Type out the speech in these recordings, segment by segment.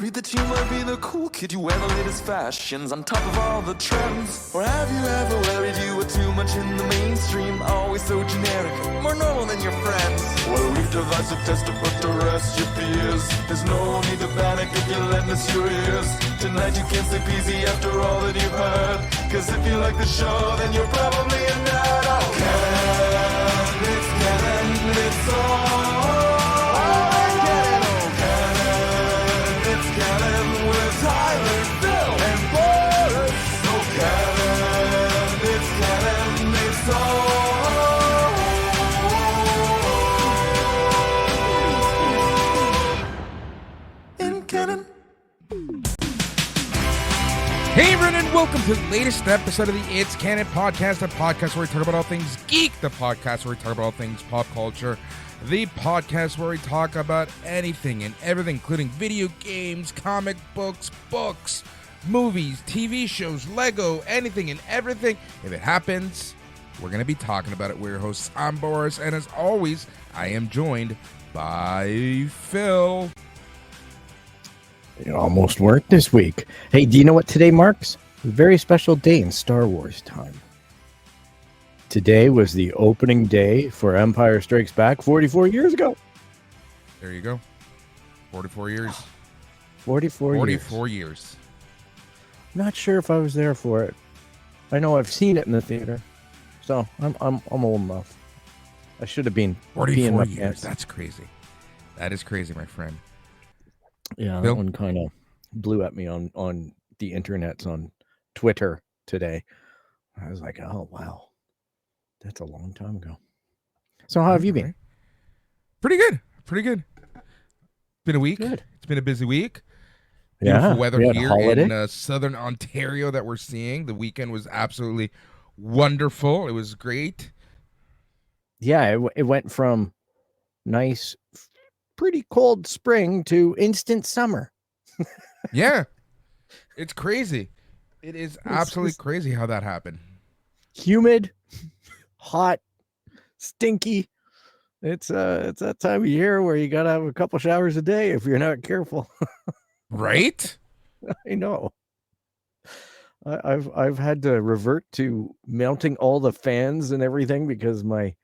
worried that you might be the cool kid? You wear the latest fashions on top of all the trends. Or have you ever worried you were too much in the mainstream? Always so generic, more normal than your friends. Well, we've devised a test to put to rest your fears. There's no need to panic if you lend us your ears. Tonight you can't sleep easy after all that you've heard. Cause if you like the show, then you're probably a nerd. Oh, Canon, it's Canon, it's all. Tyler, Phil, and Boris. So Canon, it's Canon, it's all in Canon. Hey everyone, and welcome to the latest episode of the It's Canon Podcast, the podcast where we talk about all things geek, the podcast where we talk about all things pop culture, the podcast where we talk about anything and everything, including video games, comic books, movies, TV shows, Lego, anything and everything. If it happens, we're going to be talking about it. We're your hosts. I'm Boris, and as always, I am joined by Phil. It almost worked this week. Hey, do you know what today marks? A very special day in Star Wars time. Today was the opening day for Empire Strikes Back 44 years ago. There you go. 44 years. 44 years. Not sure if I was there for it. I know I've seen it in the theater. So I'm old enough. I should have been 44 years. Pants. That's crazy. That is crazy, my friend. Yeah, Bill? That one kind of blew at me on the internets, on Twitter today. I was like, oh, wow. That's a long time ago. So how have you been? Pretty good. Been a week. Good. It's been a busy week. Yeah, Beautiful weather here in in southern Ontario that we're seeing. The weekend was absolutely wonderful. It was great. Yeah, it went from nice, pretty cold spring to instant summer. Yeah. It's crazy. It is absolutely crazy how that happened. Humid, hot, stinky. It's that time of year where you gotta have a couple showers a day if you're not careful. Right? I know. I've had to revert to mounting all the fans and everything because my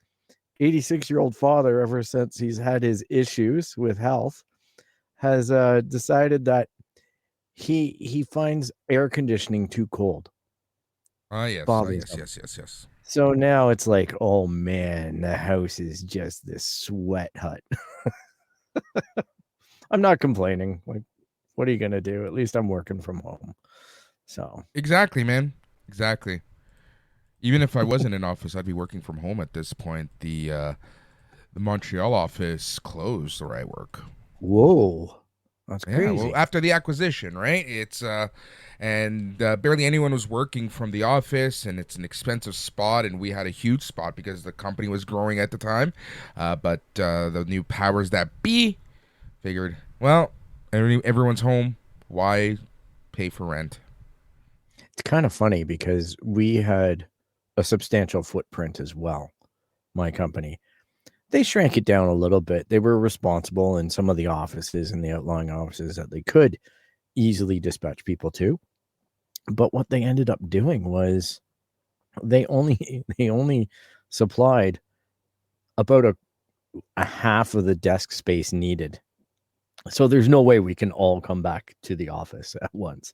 86-year-old father, ever since he's had his issues with health, has decided that he finds air conditioning too cold. Yes. So now it's like, oh man, the house is just this sweat hut. I'm not complaining. Like, what are you gonna do? At least I'm working from home. So exactly, man. Exactly. Even if I wasn't in office, I'd be working from home at this point. The Montreal office closed where I work. Whoa, that's crazy. Well, after the acquisition, right? It's barely anyone was working from the office, and it's an expensive spot, and we had a huge spot because the company was growing at the time. But the new powers that be figured, well, everyone's home. Why pay for rent? It's kind of funny because we had a substantial footprint as well. My company, they shrank it down a little bit. They were responsible in some of the offices and the outlying offices that they could easily dispatch people to. But what they ended up doing was they only supplied about a half of the desk space needed. So there's no way we can all come back to the office at once.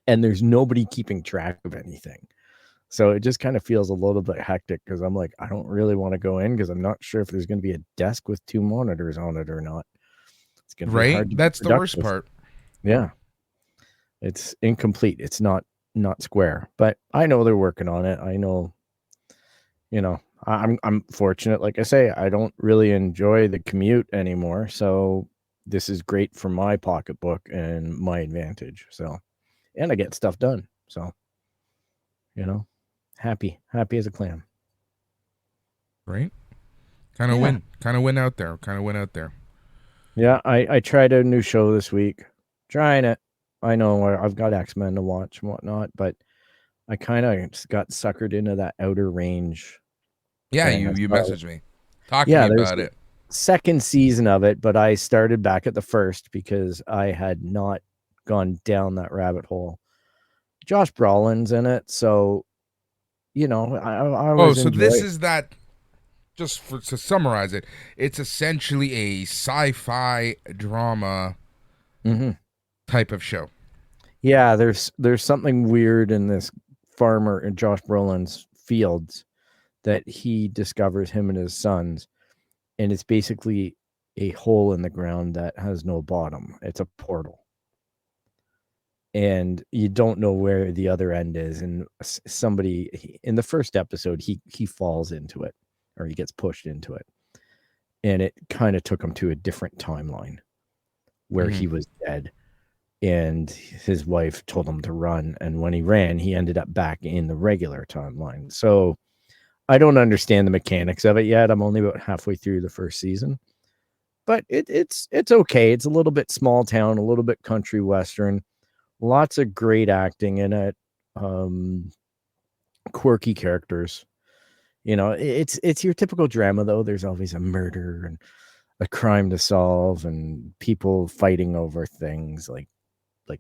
And there's nobody keeping track of anything. So it just kind of feels a little bit hectic because I'm like, I don't really want to go in because I'm not sure if there's going to be a desk with 2 monitors on it or not. It's going to be hard to That's the worst part. Yeah. It's incomplete. It's not square, but I know they're working on it. I know, I'm fortunate. Like I say, I don't really enjoy the commute anymore. So this is great for my pocketbook and my advantage. So, and I get stuff done. So, happy as a clam. Right? Kind of win out there. Yeah, I tried a new show this week. Trying it. I know I've got X-Men to watch and whatnot, but I kind of got suckered into that Outer Range. Yeah, you messaged me. Talk to me about it. second season of it, but I started back at the first because I had not gone down that rabbit hole. Josh Brolin's in it, so I was. So this is that. Just to summarize it, it's essentially a sci-fi drama type of show. Yeah, there's something weird in this farmer in Josh Brolin's fields that he discovers, him and his sons, and it's basically a hole in the ground that has no bottom. It's a portal. And you don't know where the other end is. And somebody in the first episode, he falls into it, or he gets pushed into it. And it kind of took him to a different timeline where he was dead. And his wife told him to run. And when he ran, he ended up back in the regular timeline. So I don't understand the mechanics of it yet. I'm only about halfway through the first season. But it's okay. It's a little bit small town, a little bit country western. Lots of great acting in it. Quirky characters. It's your typical drama, though. There's always a murder and a crime to solve and people fighting over things like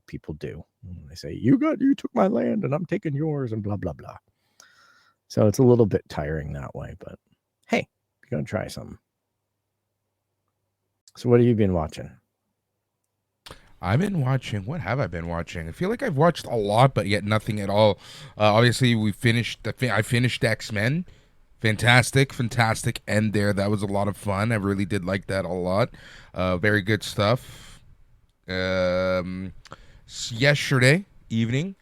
people do. They say, you took my land and I'm taking yours and blah, blah, blah. So it's a little bit tiring that way, but hey, you're going to try something. So what have you been watching? I've been watching. What have I been watching? I feel like I've watched a lot, but yet nothing at all. Obviously, I finished X-Men. Fantastic end there. That was a lot of fun. I really did like that a lot. Very good stuff. Yesterday evening,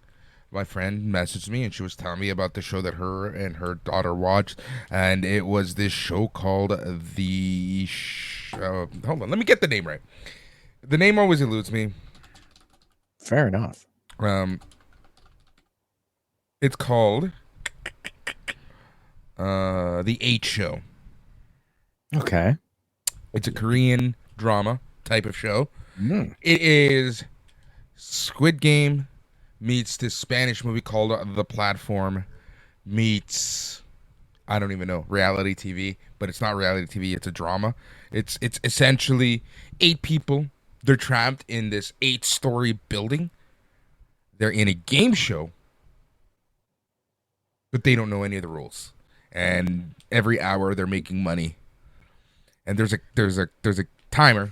my friend messaged me and she was telling me about the show that her and her daughter watched, and it was this show called hold on, let me get the name right. The name always eludes me. Fair enough. It's called The 8 Show. Okay. It's a Korean drama type of show. Mm. It is Squid Game meets this Spanish movie called The Platform meets, I don't even know, reality TV, but it's not reality TV, it's a drama. It's essentially 8 people. They're trapped in this 8-story building. They're in a game show, but they don't know any of the rules. And every hour they're making money. And there's a timer,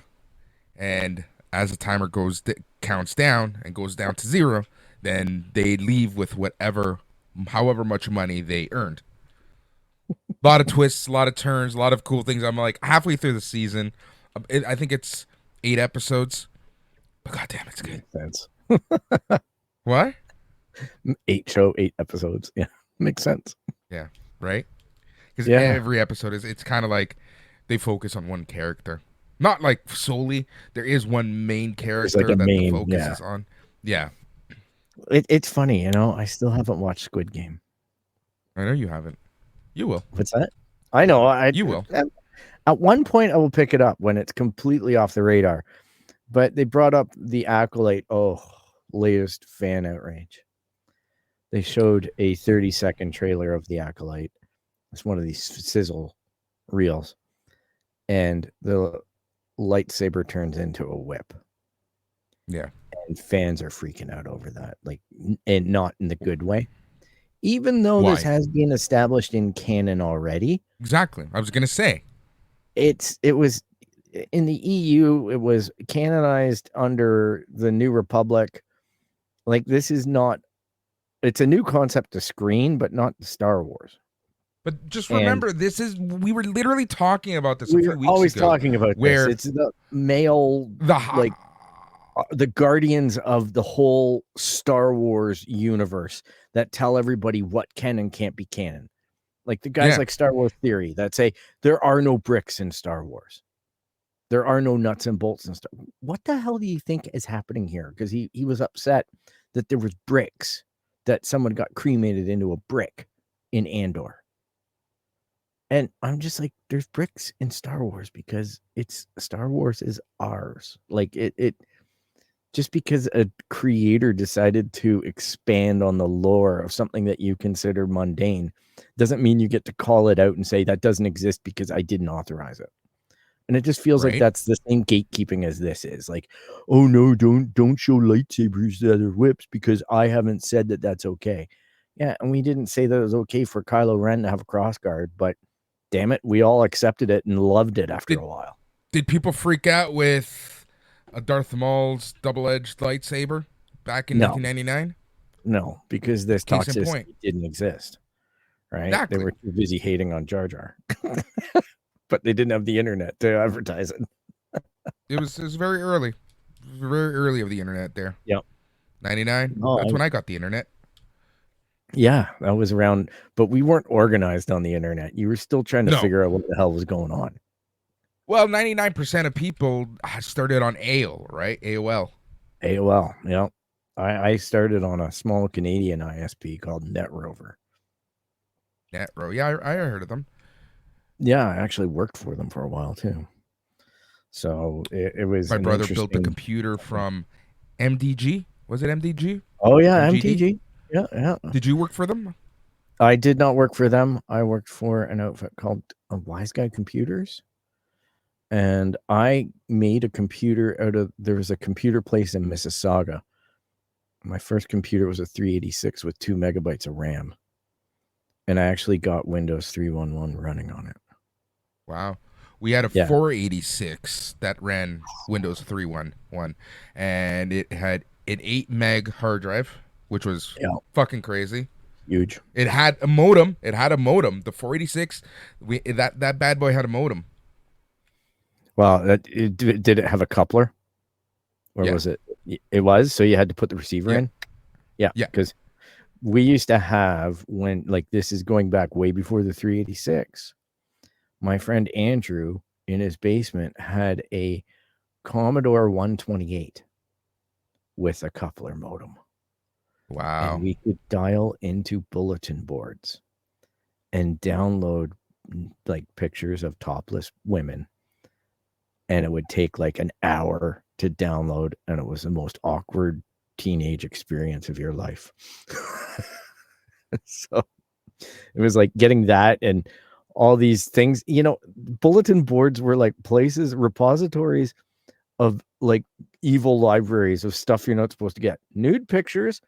and as the timer counts down and goes down to 0, then they leave with however much money they earned. A lot of twists, a lot of turns, a lot of cool things. I'm like halfway through the season. I think it's 8 episodes, but goddamn, it's good. Makes sense. What? 8 episodes. Yeah, makes sense. Yeah, right. Because every episode it's kind of like they focus on one character, not like solely. There is one main character that the focus is on. Yeah, it's funny, I still haven't watched Squid Game. I know you haven't. You will. What's that? I know. You will. At one point, I will pick it up when it's completely off the radar. But they brought up the Acolyte. Latest fan outrage. They showed a 30-second trailer of the Acolyte. It's one of these sizzle reels. And the lightsaber turns into a whip. Yeah. And fans are freaking out over that. And not in the good way. Even though this has been established in canon already. Exactly. I was going to say. It was in the EU, it was canonized under the New Republic. This is not, it's a new concept to screen, but not Star Wars. But just remember, we were literally talking about this a we few were weeks always ago, talking about where this. It's the male, the guardians of the whole Star Wars universe that tell everybody what can and can't be canon. Like the guys like Star Wars Theory that say there are no bricks in Star Wars. There are no nuts and bolts and stuff. What the hell do you think is happening here? Because he was upset that there was bricks, that someone got cremated into a brick in Andor. And I'm just like, there's bricks in Star Wars because Star Wars is ours. It just because a creator decided to expand on the lore of something that you consider mundane doesn't mean you get to call it out and say that doesn't exist because I didn't authorize it. And it just feels like Right. that's the same gatekeeping as this is. Like, oh no, don't show lightsabers that are whips because I haven't said that that's okay. Yeah, and we didn't say that it was okay for Kylo Ren to have a crossguard, but damn it, we all accepted it and loved it after a while. Did people freak out with a Darth Maul's double-edged lightsaber back in 1999? No, because this Case in toxicity point. didn't exist. Right? Exactly. They were too busy hating on Jar Jar. But they didn't have the internet to advertise it. It was very early. Very early of the internet there. Yep. 99? Oh, That's when I got the internet. Yeah, that was around, but we weren't organized on the internet. You were still trying to figure out what the hell was going on. Well, 99% of people started on AOL, right? AOL. AOL, yeah. I started on a small Canadian ISP called NetRover. NetRover. Yeah, I heard of them. Yeah, I actually worked for them for a while too. So it was. My brother built the computer from MDG. Was it MDG? Oh yeah, MTG. Yeah. Did you work for them? I did not work for them. I worked for an outfit called Wise Guy Computers. And I made a computer there was a computer place in Mississauga. My first computer was a 386 with 2 megabytes of RAM. And I actually got Windows 3.11 running on it. Wow. We had a 486 that ran Windows 3.1, and it had an 8 meg hard drive, which was fucking crazy. Huge. It had a modem. The 486, that bad boy had a modem. Well, did it have a coupler? Or was it? It was, so you had to put the receiver in? Yeah, because we used to have, when, like, this is going back way before the 386, my friend Andrew in his basement had a Commodore 128 with a coupler modem. Wow. And we could dial into bulletin boards and download like pictures of topless women. And it would take like an hour to download. And it was the most awkward teenage experience of your life. So it was like getting that and all these things, bulletin boards were like places, repositories of like evil libraries of stuff you're not supposed to get. Nude pictures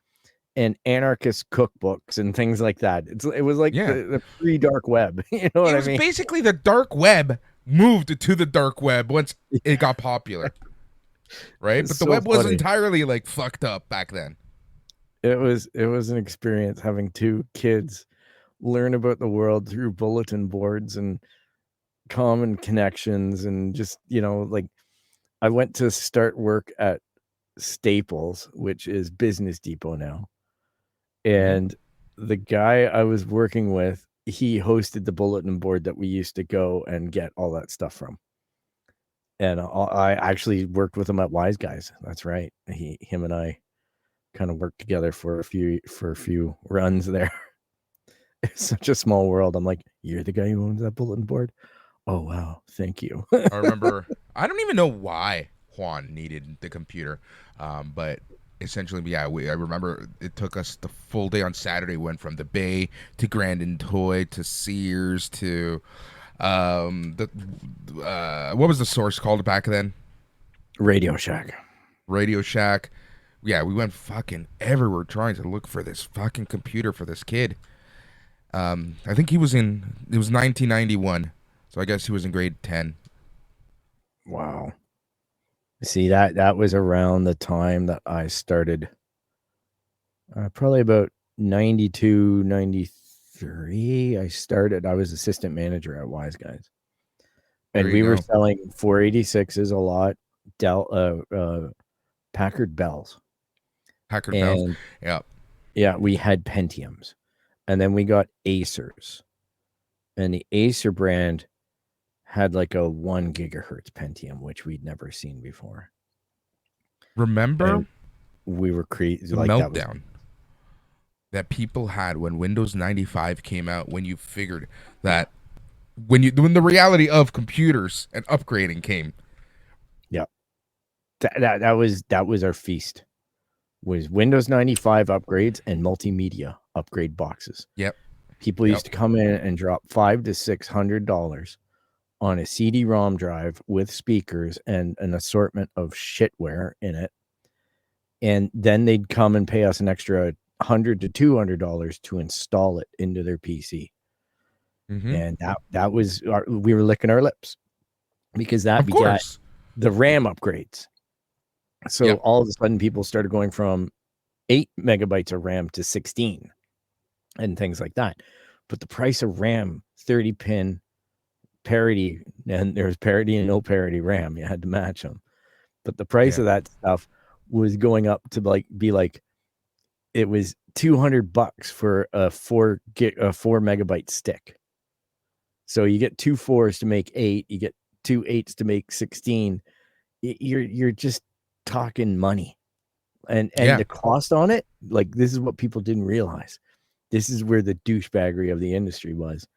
and anarchist cookbooks and things like that. It was like the pre-dark web. You know what I mean? It was basically the dark web moved to the dark web once it got popular. Right? But the web was entirely like fucked up back then. It was an experience having two kids learn about the world through bulletin boards and common connections and just, like I went to start work at Staples, which is Business Depot now. And the guy I was working with, he hosted the bulletin board that we used to go and get all that stuff from. And I actually worked with him at Wise Guys. That's right. Him and I kind of worked together for a few runs there. It's such a small world. I'm like, you're the guy who owns that bulletin board? Oh, wow. Thank you. I remember, I don't even know why Juan needed the computer. But essentially, I remember it took us the full day on Saturday. We went from the Bay to Grandin Toy to Sears to what was the source called back then? Radio Shack. Yeah, we went fucking everywhere trying to look for this fucking computer for this kid. I think it was 1991. So I guess he was in grade 10. Wow. See, that was around the time that I started, probably about 92, 93. I was assistant manager at Wise Guys. And we were selling 486s a lot, Packard Bells. Yeah, we had Pentiums. And then we got Acers. And the Acer brand had like a 1 gigahertz Pentium, which we'd never seen before. Remember? And we were crazy. The meltdown that people had when Windows 95 came out, when you figured that when the reality of computers and upgrading came. Yeah. That was our feast. Was Windows 95 upgrades and multimedia upgrade boxes. Yep. People used to come in and drop $500 to $600 on a CD-ROM drive with speakers and an assortment of shitware in it. And then they'd come and pay us an extra $100 to $200 to install it into their PC. And that was we were licking our lips because that begat the RAM upgrades. So all of a sudden people started going from 8 megabytes of RAM to 16 and things like that. But the price of RAM, 30 pin parity, and there's parity and no parity RAM, you had to match them. But the price of that stuff was going up to it was $200 for a 4 megabyte stick. So you get 2 4s to make 8, you get 2 8s to make 16. You're just talking money. And the cost on it, this is what people didn't realize. This is where the douchebaggery of the industry was.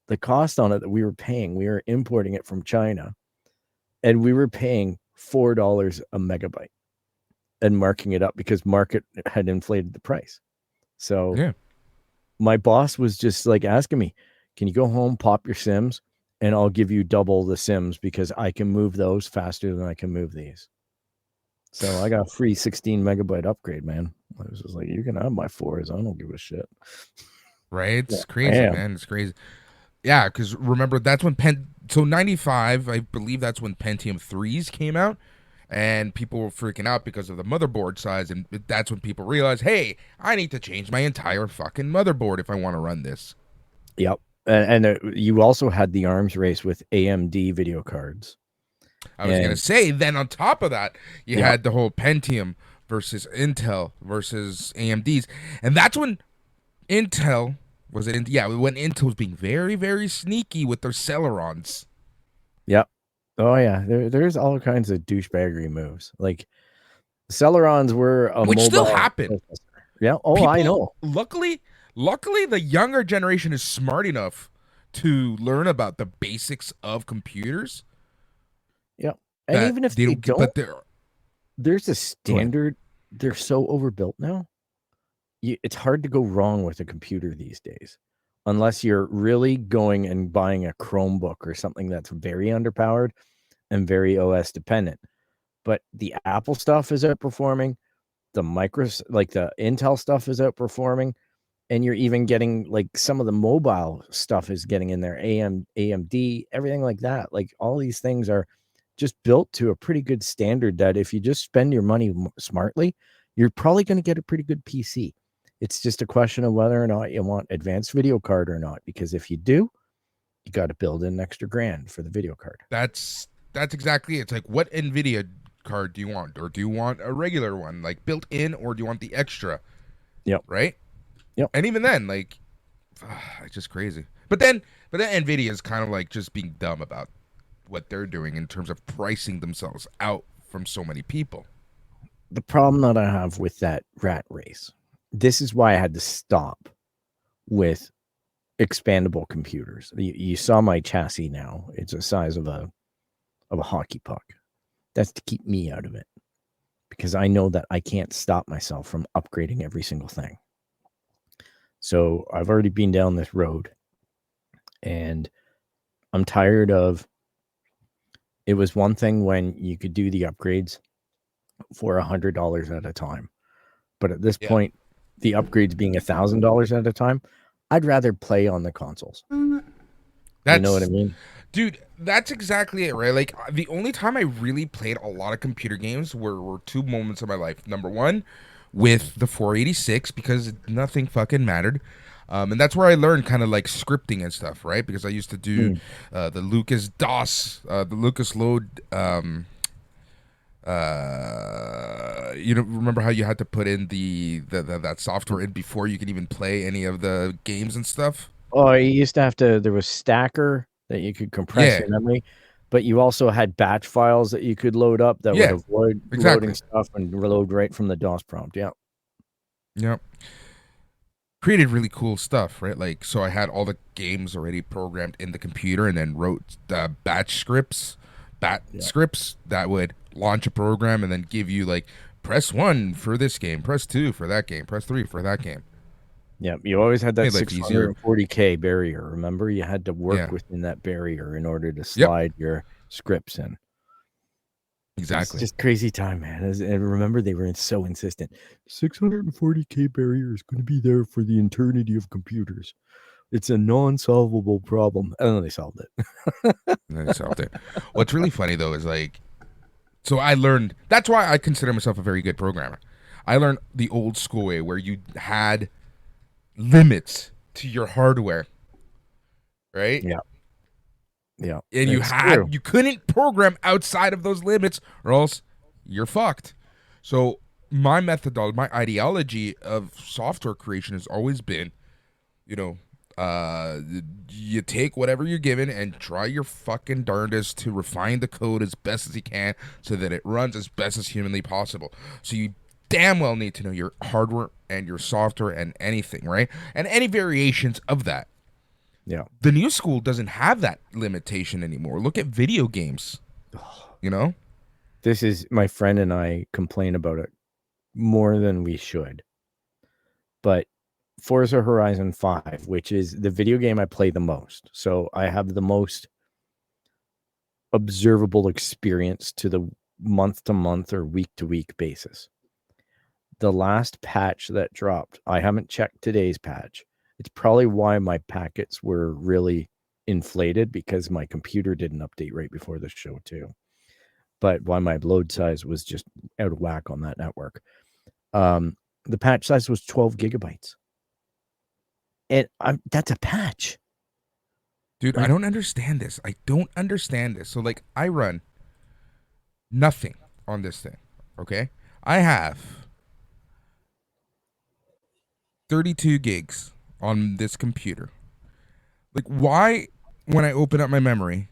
The cost on it that we were importing it from China, and we were paying $4 a megabyte and marking it up because market had inflated the price. So my boss was just asking me, can you go home, pop your Sims, and I'll give you double the Sims because I can move those faster than I can move these. So I got a free 16 megabyte upgrade, man. I was just you can have my 4s. I don't give a shit. Right? It's crazy, man. It's crazy. Yeah, because remember, that's when 95, I believe that's when Pentium 3s came out, and people were freaking out because of the motherboard size, and that's when people realized, hey, I need to change my entire fucking motherboard if I want to run this. Yep. And you also had the arms race with AMD video cards. I was going to say, then on top of that, you had the whole Pentium versus Intel versus AMDs. And that's when Intel, when Intel was being very, very sneaky with their Celerons. Yep. Oh, yeah. There's all kinds of douchebaggery moves. Celerons were a which mobile still happen. Yeah. Oh, I know. Luckily, the younger generation is smart enough to learn about the basics of computers. Yeah. And even if they don't, but there's a standard. They're so overbuilt now. It's hard to go wrong with a computer these days, unless you're really going and buying a Chromebook or something that's very underpowered and very OS dependent. But the Apple stuff is outperforming. The the Intel stuff is outperforming. And you're even getting some of the mobile stuff is getting in there. AMD, everything like that. All these things are just built to a pretty good standard that if you just spend your money smartly, you're probably going to get a pretty good PC. It's just a question of whether or not you want advanced video card or not. Because if you do, you got to build in an extra $1,000 for the video card. That's exactly it. It's what NVIDIA card do you want? Or do you want a regular one, built in, or do you want the extra? Yep. Right? Yep. And even then, it's just crazy. But then NVIDIA is kind of just being dumb about what they're doing in terms of pricing themselves out from so many people. The problem that I have with that rat race, this is why I had to stop with expandable computers. You saw my chassis now. It's the size of a hockey puck. That's to keep me out of it, because I know that I can't stop myself from upgrading every single thing. So I've already been down this road, and I'm tired of. It was one thing when you could do the upgrades for $100 at a time, but at this point, the upgrades being $1,000 at a time, I'd rather play on the consoles. You know what I mean? Dude, that's exactly it, right? The only time I really played a lot of computer games were two moments of my life. Number one, with the 486, because nothing fucking mattered. And that's where I learned kind of scripting and stuff, right? Because I used to do the Lucas DOS, the Lucas Load. Remember how you had to put in that software in before you could even play any of the games and stuff? Oh, you used to have to. There was Stacker that you could compress your memory, but you also had batch files that you could load up that would avoid loading stuff and reload right from the DOS prompt. Yeah. Yep. Created really cool stuff, right? So I had all the games already programmed in the computer, and then wrote batch scripts that would launch a program and then give you press 1 for this game, press 2 for that game, press 3 for that game. Yeah, you always had that Made life easier. 640K barrier. Remember, you had to work Yeah. within that barrier in order to slide your scripts in. Exactly. It's just crazy time, man. And remember, they were so insistent. 640K barrier is going to be there for the eternity of computers. It's a non-solvable problem. And then they solved it. And then they solved it. What's really funny though is like, so I learned. That's why I consider myself a very good programmer. I learned the old school way where you had limits to your hardware, right? Yeah. Yeah. And you couldn't program outside of those limits or else you're fucked. So my methodology, my ideology of software creation has always been, you take whatever you're given and try your fucking darndest to refine the code as best as you can so that it runs as best as humanly possible. So you damn well need to know your hardware and your software and anything, right? And any variations of that. Yeah. The new school doesn't have that limitation anymore. Look at video games. This is, my friend and I complain about it more than we should. But Forza Horizon 5, which is the video game I play the most. So I have the most observable experience to the month-to-month or week-to-week basis. The last patch that dropped, I haven't checked today's patch. It's probably why my packets were really inflated, because my computer didn't update right before the show too. But why my load size was just out of whack on that network. The patch size was 12 gigabytes. And that's a patch. Dude, I don't understand this. So like, I run nothing on this thing, okay? I have 32 gigs on this computer. Like, why, when I open up my memory,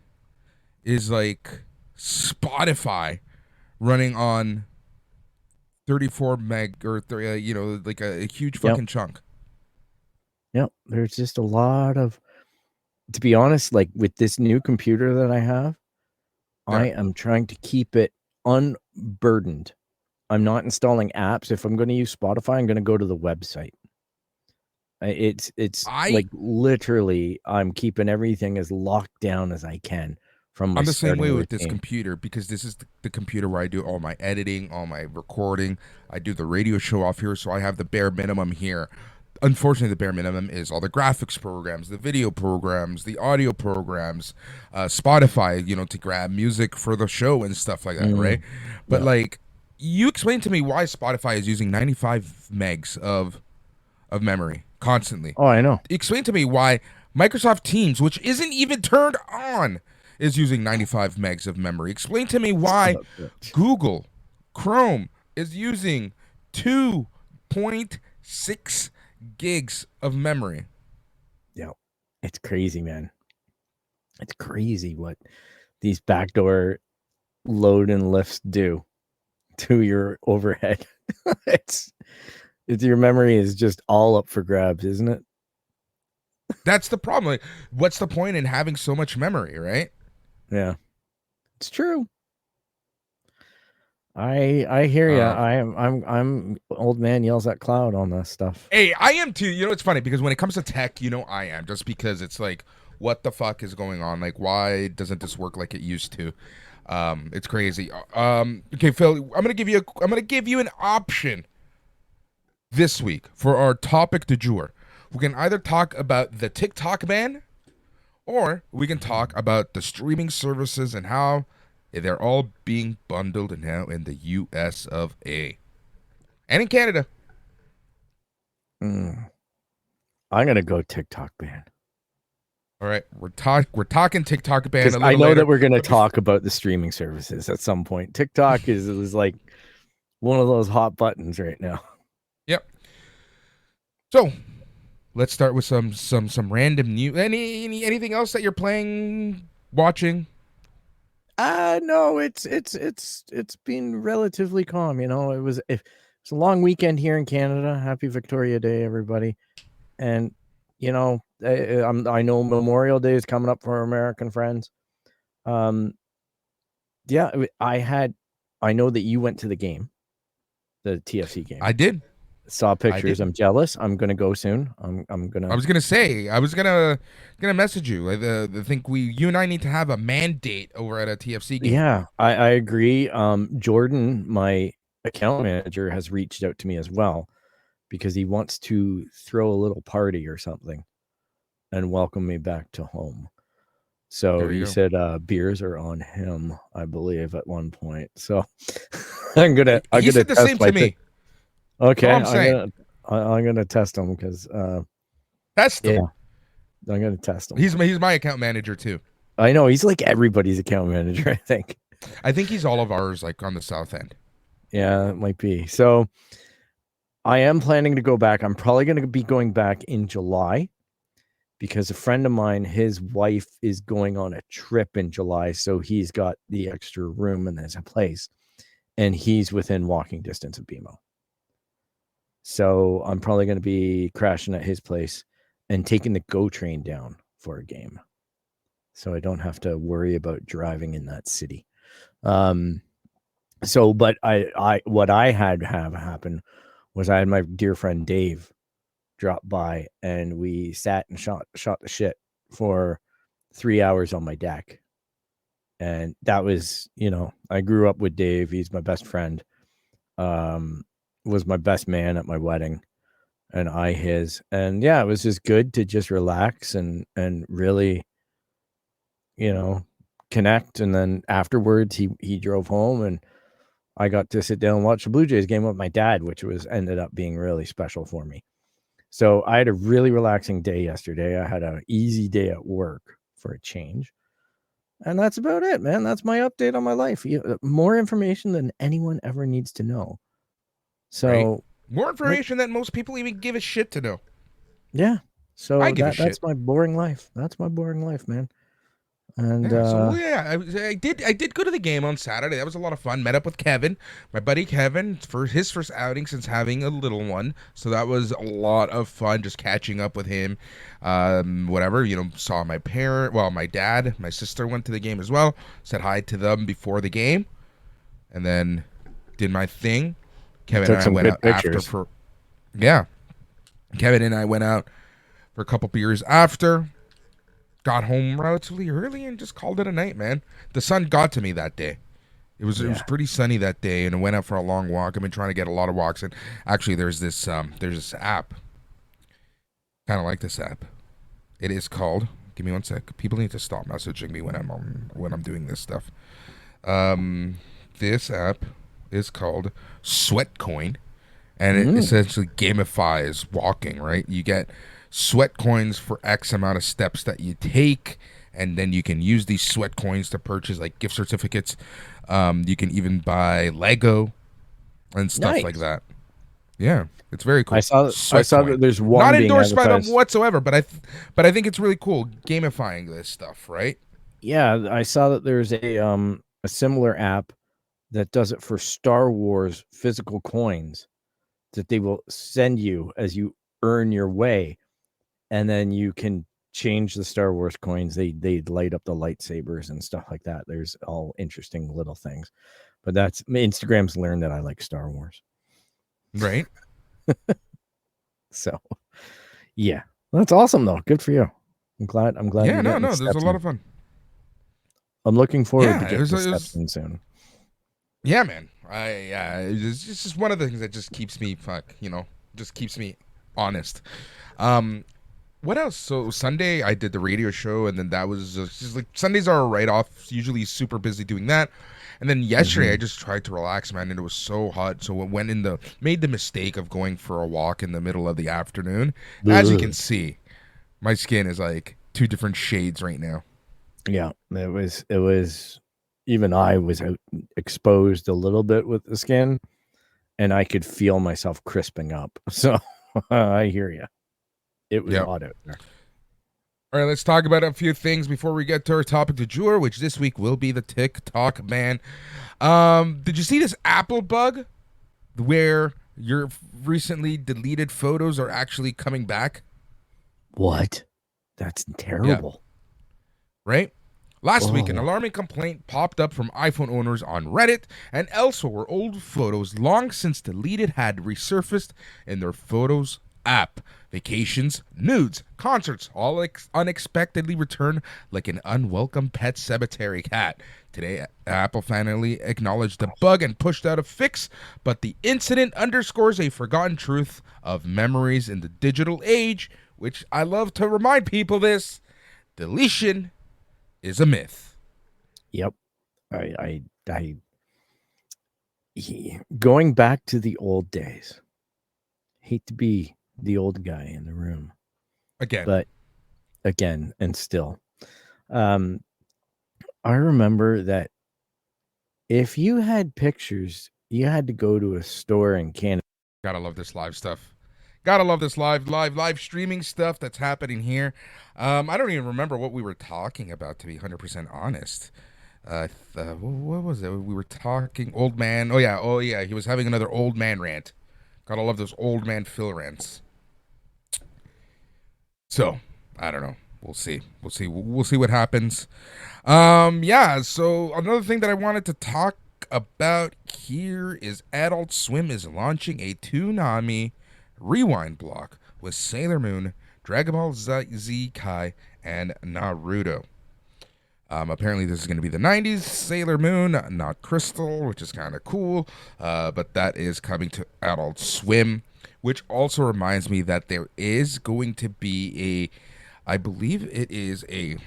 is like Spotify running on 34 meg or like a huge fucking chunk? Yep. There's just a lot of, to be honest, like with this new computer that I have, I am trying to keep it unburdened. I'm not installing apps. If I'm going to use Spotify, I'm going to go to the website. It's like literally I'm keeping everything as locked down as I can from my I'm the same way with routine. this computer, because this is the computer where I do all my editing, all my recording. I do the radio show off here, so I have the bare minimum here. Unfortunately, the bare minimum is all the graphics programs, the video programs, the audio programs, Spotify, to grab music for the show and stuff like that, right? But like, you explain to me why Spotify is using 95 megs of memory constantly. Oh, I know. Explain to me why Microsoft Teams, which isn't even turned on, is using 95 megs of memory. Explain to me why Google Chrome is using 2.6 gigs of memory. Yeah, it's crazy, man. It's crazy what these backdoor load and lifts do to your overhead. It's your memory is just all up for grabs, isn't it? That's the problem. Like, what's the point in having so much memory, right? Yeah, it's true. I hear you. I'm old man yells at cloud on this stuff. Hey, I am too. It's funny because when it comes to tech, I am, just because it's like, what the fuck is going on? Like, why doesn't this work like it used to? It's crazy. Okay, Phil, I'm gonna give you an option this week for our topic du jour. We can either talk about the Tick-Tock ban, or we can talk about the streaming services and how they're all being bundled now in the US of A. And in Canada. I'm gonna go Tick-Tock ban. All right, we're talking Tick-Tock ban a little I know later, that we're gonna talk about the streaming services at some point. TikTok is like one of those hot buttons right now. Yep. So let's start with some random news. Anything else that you're playing, watching? No, it's been relatively calm. It was a long weekend here in Canada. Happy Victoria Day, everybody. And I know Memorial Day is coming up for our American friends. Yeah, I know that you went to the game, the TFC game. I did. Saw pictures. I'm jealous. I'm gonna go soon. I was gonna say, I was gonna message you. I think you and I need to have a mandate over at a TFC game. Yeah, I agree. Jordan, my account manager, has reached out to me as well because he wants to throw a little party or something and welcome me back to home. So he said beers are on him, I believe, at one point. So I'm gonna said the same to me. Okay, I'm gonna test him because test him. Yeah, I'm gonna test him. He's my account manager too. I know he's like everybody's account manager. I think he's all of ours, like on the south end. Yeah, it might be. So I am planning to go back. I'm probably going to be going back in July because a friend of mine, his wife is going on a trip in July, so he's got the extra room and there's a place, and he's within walking distance of BMO. So I'm probably going to be crashing at his place and taking the GO train down for a game, so I don't have to worry about driving in that city. So, but what I had have happen was I had my dear friend Dave drop by and we sat and shot the shit for 3 hours on my deck. And that was, I grew up with Dave. He's my best friend. Was my best man at my wedding, and I his. And yeah, it was just good to just relax and really, connect. And then afterwards he drove home and I got to sit down and watch the Blue Jays game with my dad, which ended up being really special for me. So I had a really relaxing day yesterday. I had an easy day at work for a change. And that's about it, man. That's my update on my life. More information than anyone ever needs to know. So right. More information than most people even give a shit to know. Yeah. So that's my boring life. That's my boring life, man. And I did go to the game on Saturday. That was a lot of fun. Met up with Kevin, my buddy Kevin, for his first outing since having a little one. So that was a lot of fun, just catching up with him. Saw my dad, my sister went to the game as well. Said hi to them before the game, and then did my thing. Kevin and I went out after Kevin and I went out for a couple beers after. Got home relatively early and just called it a night, man. The sun got to me that day. It was pretty sunny that day, and I went out for a long walk. I've been trying to get a lot of walks in. Actually, there's this app. Kind of like this app. It is called. Give me one sec. People need to stop messaging me when I'm doing this stuff. This app is called Sweatcoin, and it essentially gamifies walking. Right, you get sweat coins for X amount of steps that you take, and then you can use these sweat coins to purchase like gift certificates. You can even buy Lego and stuff like that. Yeah, it's very cool. I saw that there's one not endorsed by them whatsoever, but I think it's really cool gamifying this stuff, right? Yeah, I saw that there's a similar app that does it for Star Wars physical coins that they will send you as you earn your way. And then you can change the Star Wars coins. They light up the lightsabers and stuff like that. There's all interesting little things. But that's Instagram's learned that I like Star Wars. Right. So, yeah. That's awesome, though. Good for you. I'm glad. Yeah, no. There's a lot of fun. I'm looking forward to getting steps in soon. Yeah, man. It's just one of the things that just keeps me just keeps me honest. What else? So Sunday I did the radio show, and then that was just like Sundays are a write-off. Usually super busy doing that. And then yesterday I just tried to relax, man, and it was so hot. So I made the mistake of going for a walk in the middle of the afternoon. As you can see, my skin is like 2 different shades right now. Yeah, it was even I was out exposed a little bit with the skin, and I could feel myself crisping up. So I hear you. It was hot out there. All right, let's talk about a few things before we get to our topic du jour, which this week will be the Tick-Tock ban. Did you see this Apple bug where your recently deleted photos are actually coming back? What? That's terrible. Yeah. Right? Last week, an alarming complaint popped up from iPhone owners on Reddit and elsewhere where old photos long since deleted had resurfaced in their Photos app. Vacations, nudes, concerts, all unexpectedly returned like an unwelcome pet cemetery cat. Today, Apple finally acknowledged the bug and pushed out a fix, but the incident underscores a forgotten truth of memories in the digital age, which I love to remind people this: deletion is a myth. Yep. Going back to the old days. Hate to be the old guy in the room. Again. But again, and still. I remember that if you had pictures, you had to go to a store in Canada. Gotta love this live stuff. Gotta love this live streaming stuff that's happening here. I don't even remember what we were talking about, to be 100% honest. What was it? We were talking old man. Oh yeah. He was having another old man rant. Gotta love those old man Phil rants. So I don't know. We'll see what happens. So another thing that I wanted to talk about here is Adult Swim is launching a Toonami rewind block with Sailor Moon, Dragon Ball Z Kai, and Naruto. Apparently this is going to be the 90s Sailor Moon, not Crystal, which is kind of cool, but that is coming to Adult Swim, which also reminds me that there is going to be I believe it is a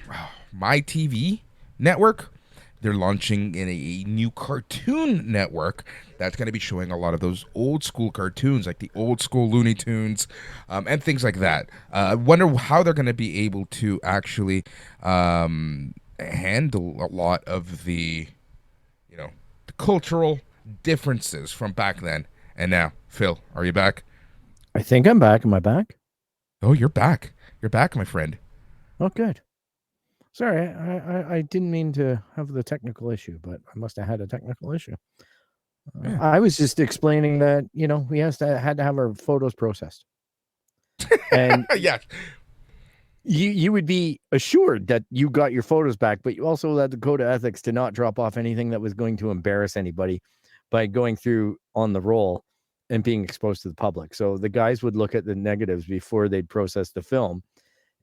My TV network. They're launching in a new cartoon network that's going to be showing a lot of those old school cartoons, like the old school Looney Tunes, and things like that. I wonder how they're going to be able to actually handle a lot of the cultural differences from back then and now. Phil, are you back? I think I'm back. Am I back? Oh, you're back. You're back, my friend. Oh, good. Sorry, I didn't mean to have the technical issue, but I must have had a technical issue. Yeah. I was just explaining that, we had to have our photos processed. And yeah. You would be assured that you got your photos back, but you also had the code of ethics to not drop off anything that was going to embarrass anybody by going through on the roll and being exposed to the public. So the guys would look at the negatives before they'd process the film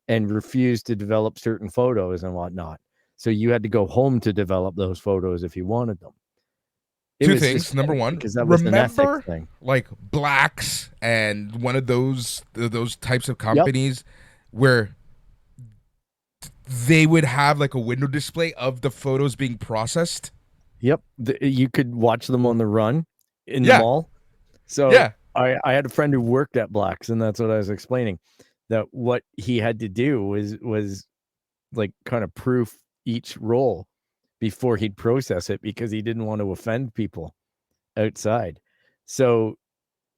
and refuse to develop certain photos and whatnot. So you had to go home to develop those photos if you wanted them. Two things. Number one, because that was remember an thing. Like Blacks and one of those types of companies where they would have like a window display of the photos being processed. Yep. You could watch them on the run in the mall. So I had a friend who worked at Blacks, and that's what I was explaining, that what he had to do was like kind of proof each roll before he'd process it, because he didn't want to offend people outside. So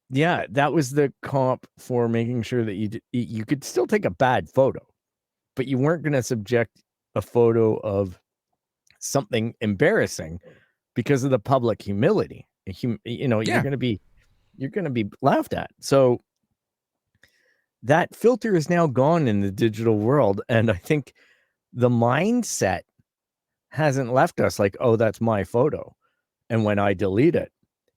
yeah, that was the comp for making sure that you could still take a bad photo, but you weren't going to subject a photo of something embarrassing because of the public humility. You're going to be laughed at. So that filter is now gone in the digital world. And I think the mindset hasn't left us like, oh, that's my photo, and when I delete it,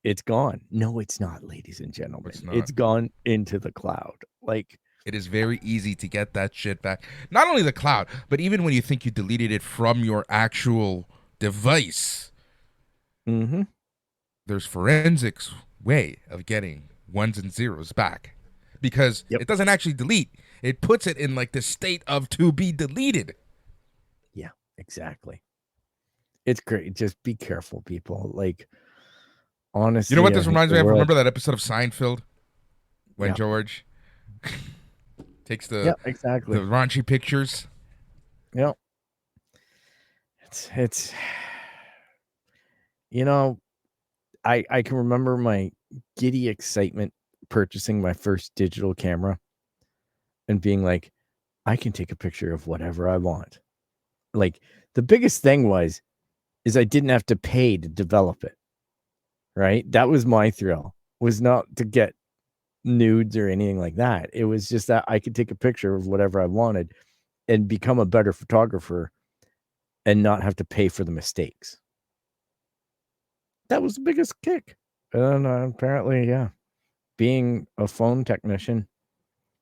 it's gone. No, it's not, ladies and gentlemen. It's gone into the cloud. Like, it is very easy to get that shit back. Not only the cloud, but even when you think you deleted it from your actual device, there's forensics way of getting ones and zeros back, because it doesn't actually delete. It puts it in like the state of to be deleted. Yeah, exactly. It's great. Just be careful, people. Like, honestly, you know what this reminds me of? Remember that episode of Seinfeld when George takes the raunchy pictures? Yeah. It's I can remember my giddy excitement purchasing my first digital camera and being like, I can take a picture of whatever I want. Like, the biggest thing is I didn't have to pay to develop it. Right? That was my thrill, was not to get nudes or anything like that. It was just that I could take a picture of whatever I wanted and become a better photographer and not have to pay for the mistakes. That was the biggest kick. And apparently, yeah, being a phone technician,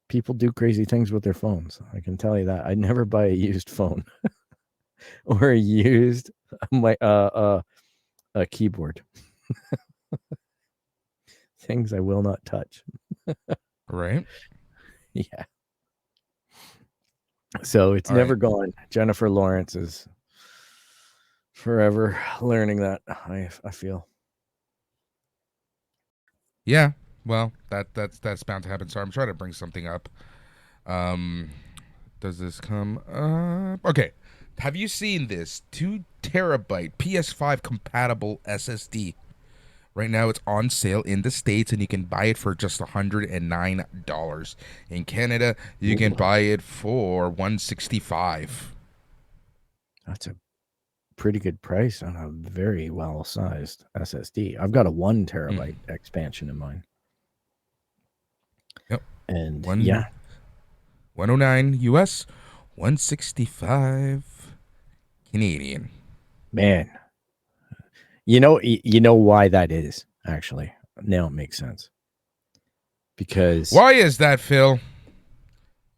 people do crazy things with their phones. I can tell you that. I'd never buy a used phone or a used a keyboard. Things I will not touch. Right. Yeah. So it's All never right. gone. Jennifer Lawrence is forever learning that. I feel. Yeah. Well, that's bound to happen. So I'm trying to bring something up. Does this come up? Okay. Have you seen this 2 terabyte PS5 compatible SSD? Right now it's on sale in the States and you can buy it for just $109. In Canada, you can buy it for $165. That's a pretty good price on a very well-sized SSD. I've got a 1 terabyte expansion in mine. Yep. And 109 US, 165 Canadian. Man. You know why that is, actually. Now it makes sense. Because why is that, Phil?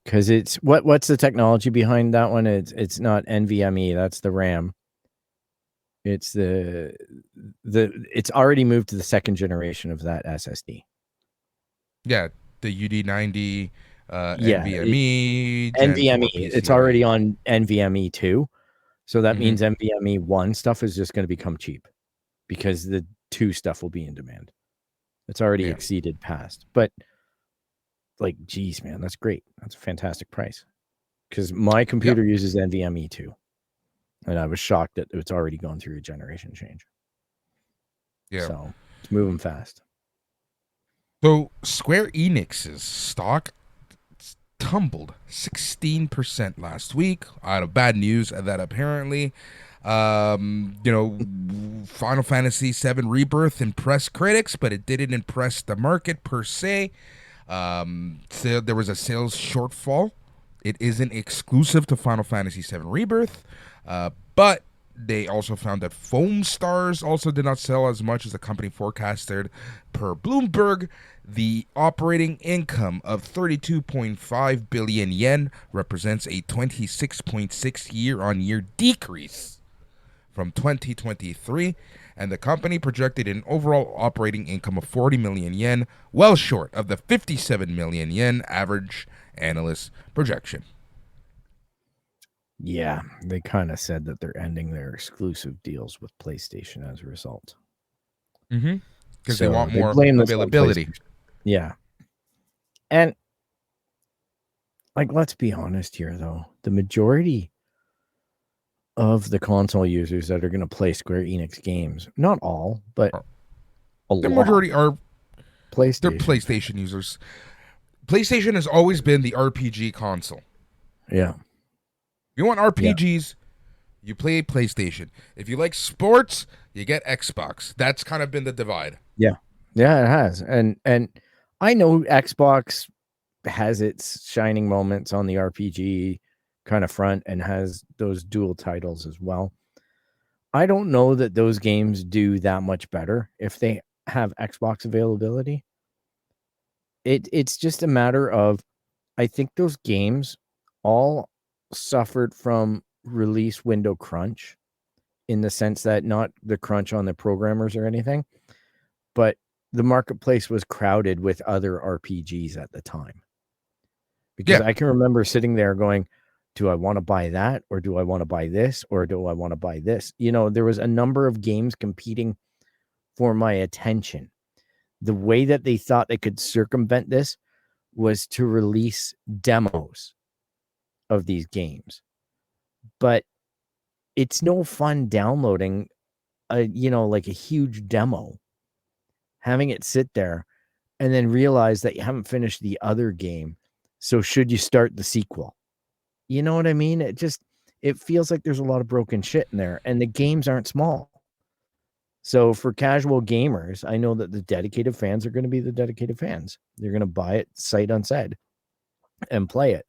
Because it's what's the technology behind that one? It's not NVMe, that's the RAM. It's it's already moved to the second generation of that SSD. Yeah, the UD90 NVMe. NVMe. It's already on NVMe 2. So that means Mm-hmm. NVMe 1 stuff is just going to become cheap because the 2 stuff will be in demand. It's already exceeded past. But like, geez, man, that's great. That's a fantastic price. Because my computer uses NVMe 2. And I was shocked that it's already gone through a generation change. Yeah. So it's moving fast. So Square Enix's stock tumbled 16% last week out of bad news that apparently Final Fantasy VII Rebirth impressed critics, but it didn't impress the market per se. So there was a sales shortfall. It isn't exclusive to Final Fantasy VII Rebirth, but they also found that Foam Stars also did not sell as much as the company forecasted. Per Bloomberg, the operating income of 32.5 billion yen represents a 26.6 year-on-year decrease from 2023, and the company projected an overall operating income of 40 million yen, well short of the 57 million yen average analyst projection. Yeah, they kind of said that they're ending their exclusive deals with PlayStation as a result. Mm-hmm. Because they want more blame availability. Yeah. And, like, let's be honest here, though. The majority of the console users that are going to play Square Enix games, not all, but the majority are PlayStation. They're PlayStation users. PlayStation has always been the RPG console. Yeah. If you want RPGs, you play PlayStation. If you like sports, you get Xbox. That's kind of been the divide. Yeah. Yeah, it has. And I know Xbox has its shining moments on the RPG kind of front and has those dual titles as well. I don't know that those games do that much better if they have Xbox availability. It's just a matter of, I think those games all suffered from release window crunch, in the sense that not the crunch on the programmers or anything, but the marketplace was crowded with other RPGs at the time. Because I can remember sitting there going, do I want to buy that? Or do I want to buy this? Or do I want to buy this? There was a number of games competing for my attention. The way that they thought they could circumvent this was to release demos of these games. But it's no fun downloading like a huge demo, having it sit there, and then realize that you haven't finished the other game. So should you start the sequel? You know what I mean? It feels like there's a lot of broken shit in there, and the games aren't small. So for casual gamers, I know that the dedicated fans are going to be the dedicated fans. They're going to buy it sight unsaid and play it.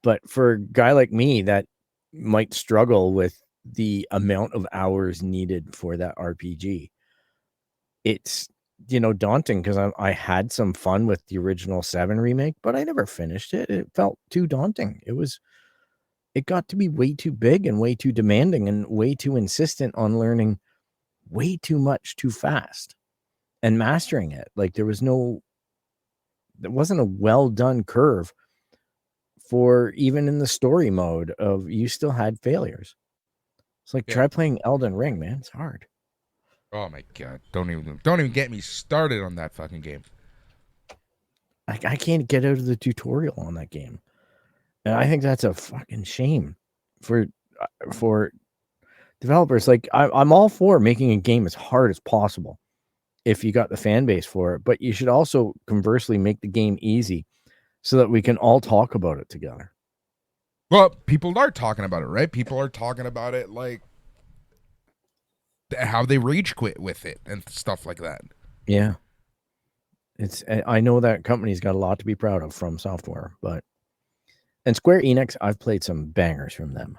But for a guy like me that might struggle with the amount of hours needed for that RPG. It's, daunting because I had some fun with the original 7 remake, but I never finished it. It felt too daunting. It got to be way too big and way too demanding and way too insistent on learning way too much too fast and mastering it. Like there wasn't a well done curve for even in the story mode of you still had failures. It's like try playing Elden Ring, man. It's hard. Oh my god! Don't even get me started on that fucking game. I can't get out of the tutorial on that game, and I think that's a fucking shame for developers. Like I'm all for making a game as hard as possible if you got the fan base for it, but you should also conversely make the game easy so that we can all talk about it together. Well, people are talking about it, right? People are talking about it like how they rage quit with it and stuff like that. Yeah. I know that company's got a lot to be proud of from software, and Square Enix, I've played some bangers from them.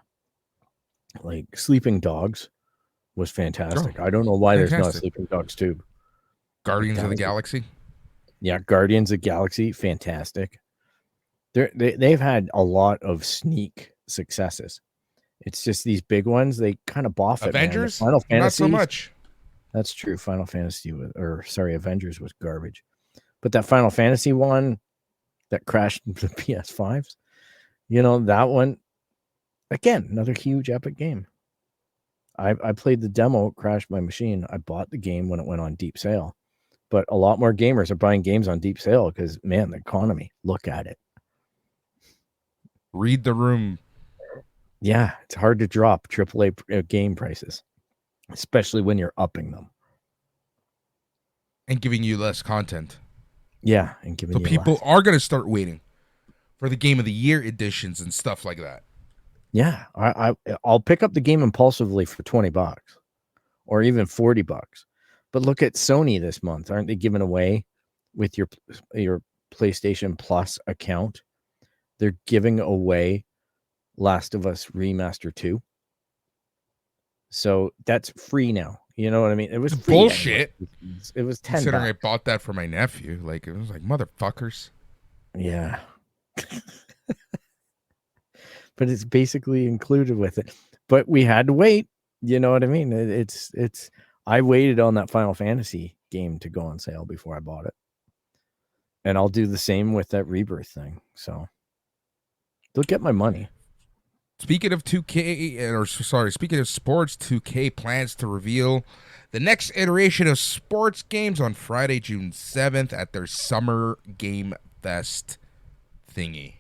Like Sleeping Dogs was fantastic. I don't know why there's not a Sleeping Dogs 2. Guardians of the Galaxy. Yeah, Guardians of the Galaxy, fantastic. They've had a lot of sneak successes. It's just these big ones, they kind of boff it. Avengers? Final Fantasy, not so much. That's true. Final Fantasy Avengers was garbage. But that Final Fantasy one that crashed the PS5s, that one, again, another huge epic game. I played the demo, it crashed my machine. I bought the game when it went on deep sale. But a lot more gamers are buying games on deep sale because, man, the economy, look at it. Read the room. Yeah, it's hard to drop AAA game prices, especially when you're upping them. And giving you less content. Yeah, and giving you people less. Are going to start waiting for the Game of the Year editions and stuff like that. Yeah, I'll pick up the game impulsively for $20 or even $40. But look at Sony this month. Aren't they giving away with your PlayStation Plus account? They're giving away Last of Us Remaster 2. So that's free now. You know what I mean? It was free bullshit. Anyway. It was $10. Considering I bought that for my nephew, like it was like motherfuckers. Yeah. But it's basically included with it. But we had to wait. You know what I mean? It's I waited on that Final Fantasy game to go on sale before I bought it. And I'll do the same with that Rebirth thing. So they'll get my money. Speaking of sports, 2K plans to reveal the next iteration of sports games on Friday, June 7th at their Summer Game Fest thingy.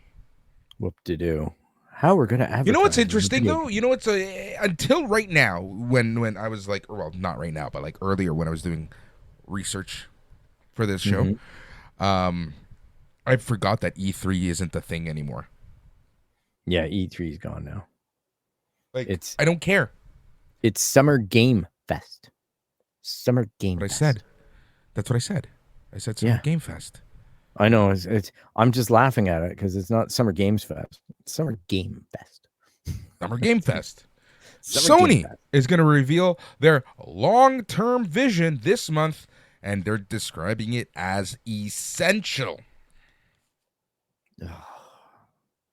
Whoop-de-doo. How we're going to advertise. You know what's interesting, though? You know what's until right now, when I was like, well, not right now, but like earlier when I was doing research for this show, I forgot that E3 isn't the thing anymore. Yeah, E3 is gone now. Like, I don't care. It's Summer Game Fest. Summer Game Fest. I said. That's what I said. I said Summer Game Fest. I know. I'm just laughing at it because it's not Summer Games Fest. It's Summer Game Fest. Summer Game Fest. Sony is going to reveal their long-term vision this month, and they're describing it as essential.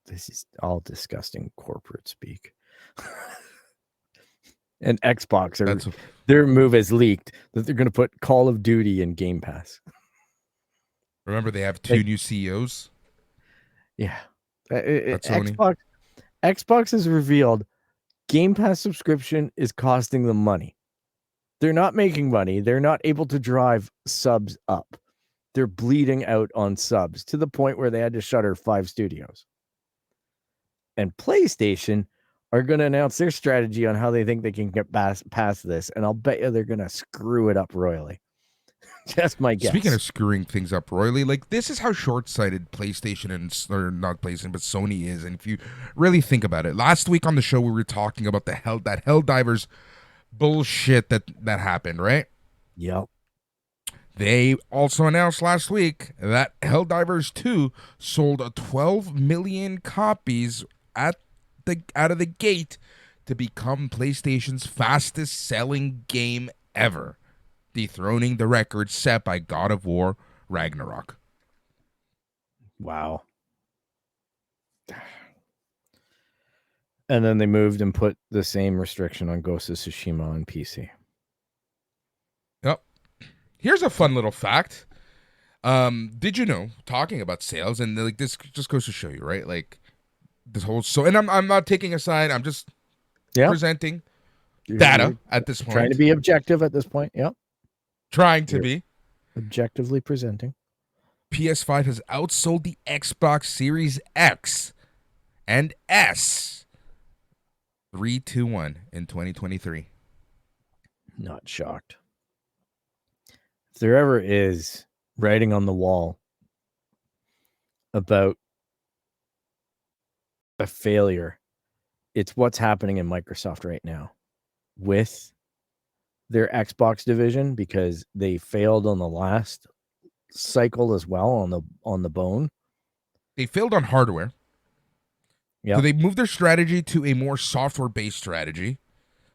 This is all disgusting corporate speak. And Xbox, their move has leaked that they're going to put Call of Duty in Game Pass. Remember, they have two new CEOs. Yeah, Xbox has revealed Game Pass subscription is costing them money. They're not making money. They're not able to drive subs up. They're bleeding out on subs to the point where they had to shutter 5 studios. And PlayStation are going to announce their strategy on how they think they can get past this. And I'll bet you they're going to screw it up royally. That's my guess. Speaking of screwing things up royally, like this is how short-sighted PlayStation or not PlayStation, but Sony is. And if you really think about it, last week on the show we were talking about that Helldivers bullshit that happened, right? Yep. They also announced last week that Helldivers 2 sold 12 million copies out of the gate to become PlayStation's fastest selling game ever, dethroning the record set by God of War Ragnarok. Wow. And then they moved and put the same restriction on Ghost of Tsushima on PC. Yep. Here's a fun little fact. Did you know, talking about sales, and like this just goes to show you, right? Like this whole and I'm not taking a side, I'm just presenting data at this point. Trying to be objective at this point. Yep. Trying to be objectively presenting. PS5 has outsold the Xbox Series X and S 3-1 in 2023. Not shocked. If there ever is writing on the wall about a failure, it's what's happening in Microsoft right now with their Xbox division, because they failed on the last cycle as well on the bone. They failed on hardware. Yeah. So they moved their strategy to a more software-based strategy.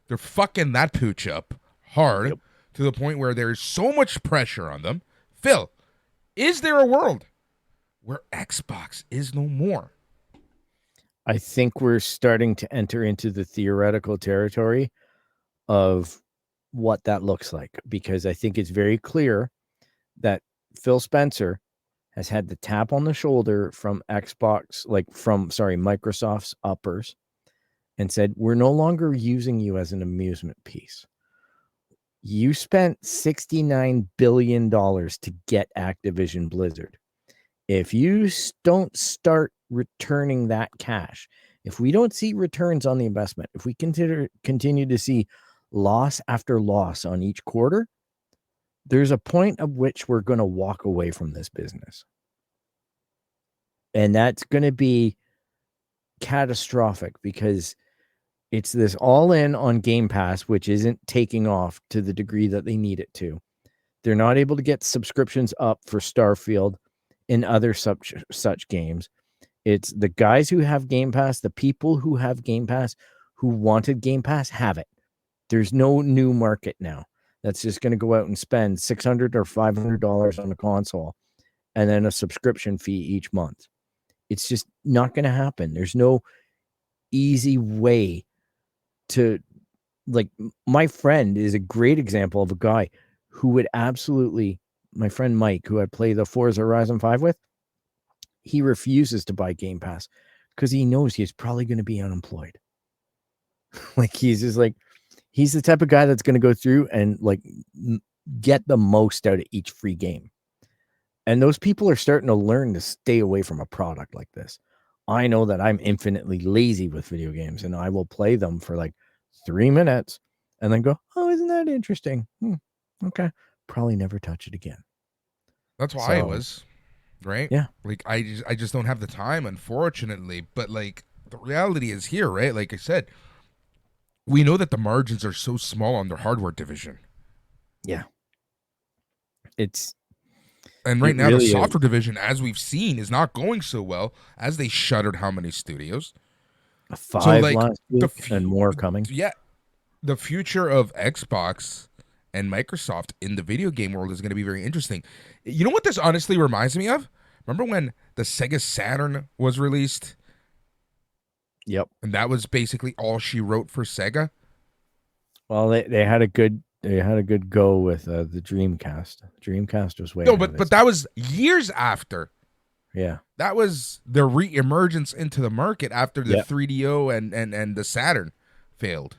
They're fucking that pooch up hard to the point where there's so much pressure on them. Phil, is there a world where Xbox is no more? I think we're starting to enter into the theoretical territory of what that looks like, because I think it's very clear that Phil Spencer has had the tap on the shoulder from Microsoft's uppers and said, we're no longer using you as an amusement piece. You spent $69 billion to get Activision Blizzard. If you don't start returning that cash, if we don't see returns on the investment, if we continue to see loss after loss on each quarter, there's a point at which we're going to walk away from this business. And that's going to be catastrophic, because it's this all in on Game Pass, which isn't taking off to the degree that they need it to. They're not able to get subscriptions up for Starfield and other such games. It's the guys who have Game Pass, the people who have Game Pass, who wanted Game Pass, have it. There's no new market now that's just going to go out and spend $600 or $500 on a console and then a subscription fee each month. It's just not going to happen. There's no easy way to, like, my friend is a great example of a guy who would absolutely, my friend Mike, who I play the Forza Horizon 5 with, he refuses to buy Game Pass because he knows he's probably going to be unemployed. Like, he's just like, he's the type of guy that's going to go through and like get the most out of each free game. And those people are starting to learn to stay away from a product like this. I know that I'm infinitely lazy with video games, and I will play them for like 3 minutes and then go, oh, isn't that interesting? Okay. Probably never touch it again. That's why I was, right? Yeah. Like, I just don't have the time, unfortunately. But like, the reality is here, right? Like I said, we know that the margins are so small on their hardware division. Yeah. And right now, really the software division, as we've seen, is not going so well, as they shuttered how many studios? 5 last week and more coming. Yeah. The future of Xbox and Microsoft in the video game world is going to be very interesting. You know what this honestly reminds me of? Remember when the Sega Saturn was released? Yep. And that was basically all she wrote for Sega? Well, they had a good go with the Dreamcast. Dreamcast was way but that was years after. Yeah. That was the re-emergence into the market after the 3DO and the Saturn failed.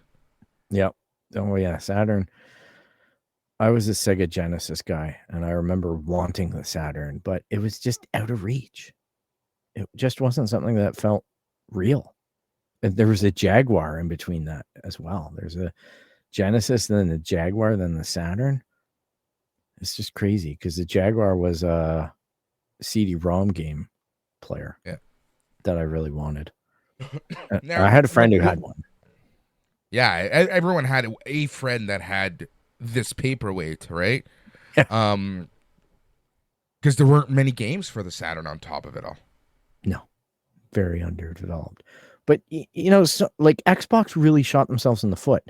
Yep. Oh yeah, Saturn. I was a Sega Genesis guy, and I remember wanting the Saturn, but it was just out of reach. It just wasn't something that felt real. And there was a Jaguar in between that as well. There's a Genesis, then the Jaguar, then the Saturn. It's just crazy because the Jaguar was a CD-ROM game player that I really wanted. Now, I had a friend who had one. Yeah, everyone had a friend that had this paperweight, right? Yeah. Because there weren't many games for the Saturn on top of it all. No, very underdeveloped. But so, like, Xbox really shot themselves in the foot.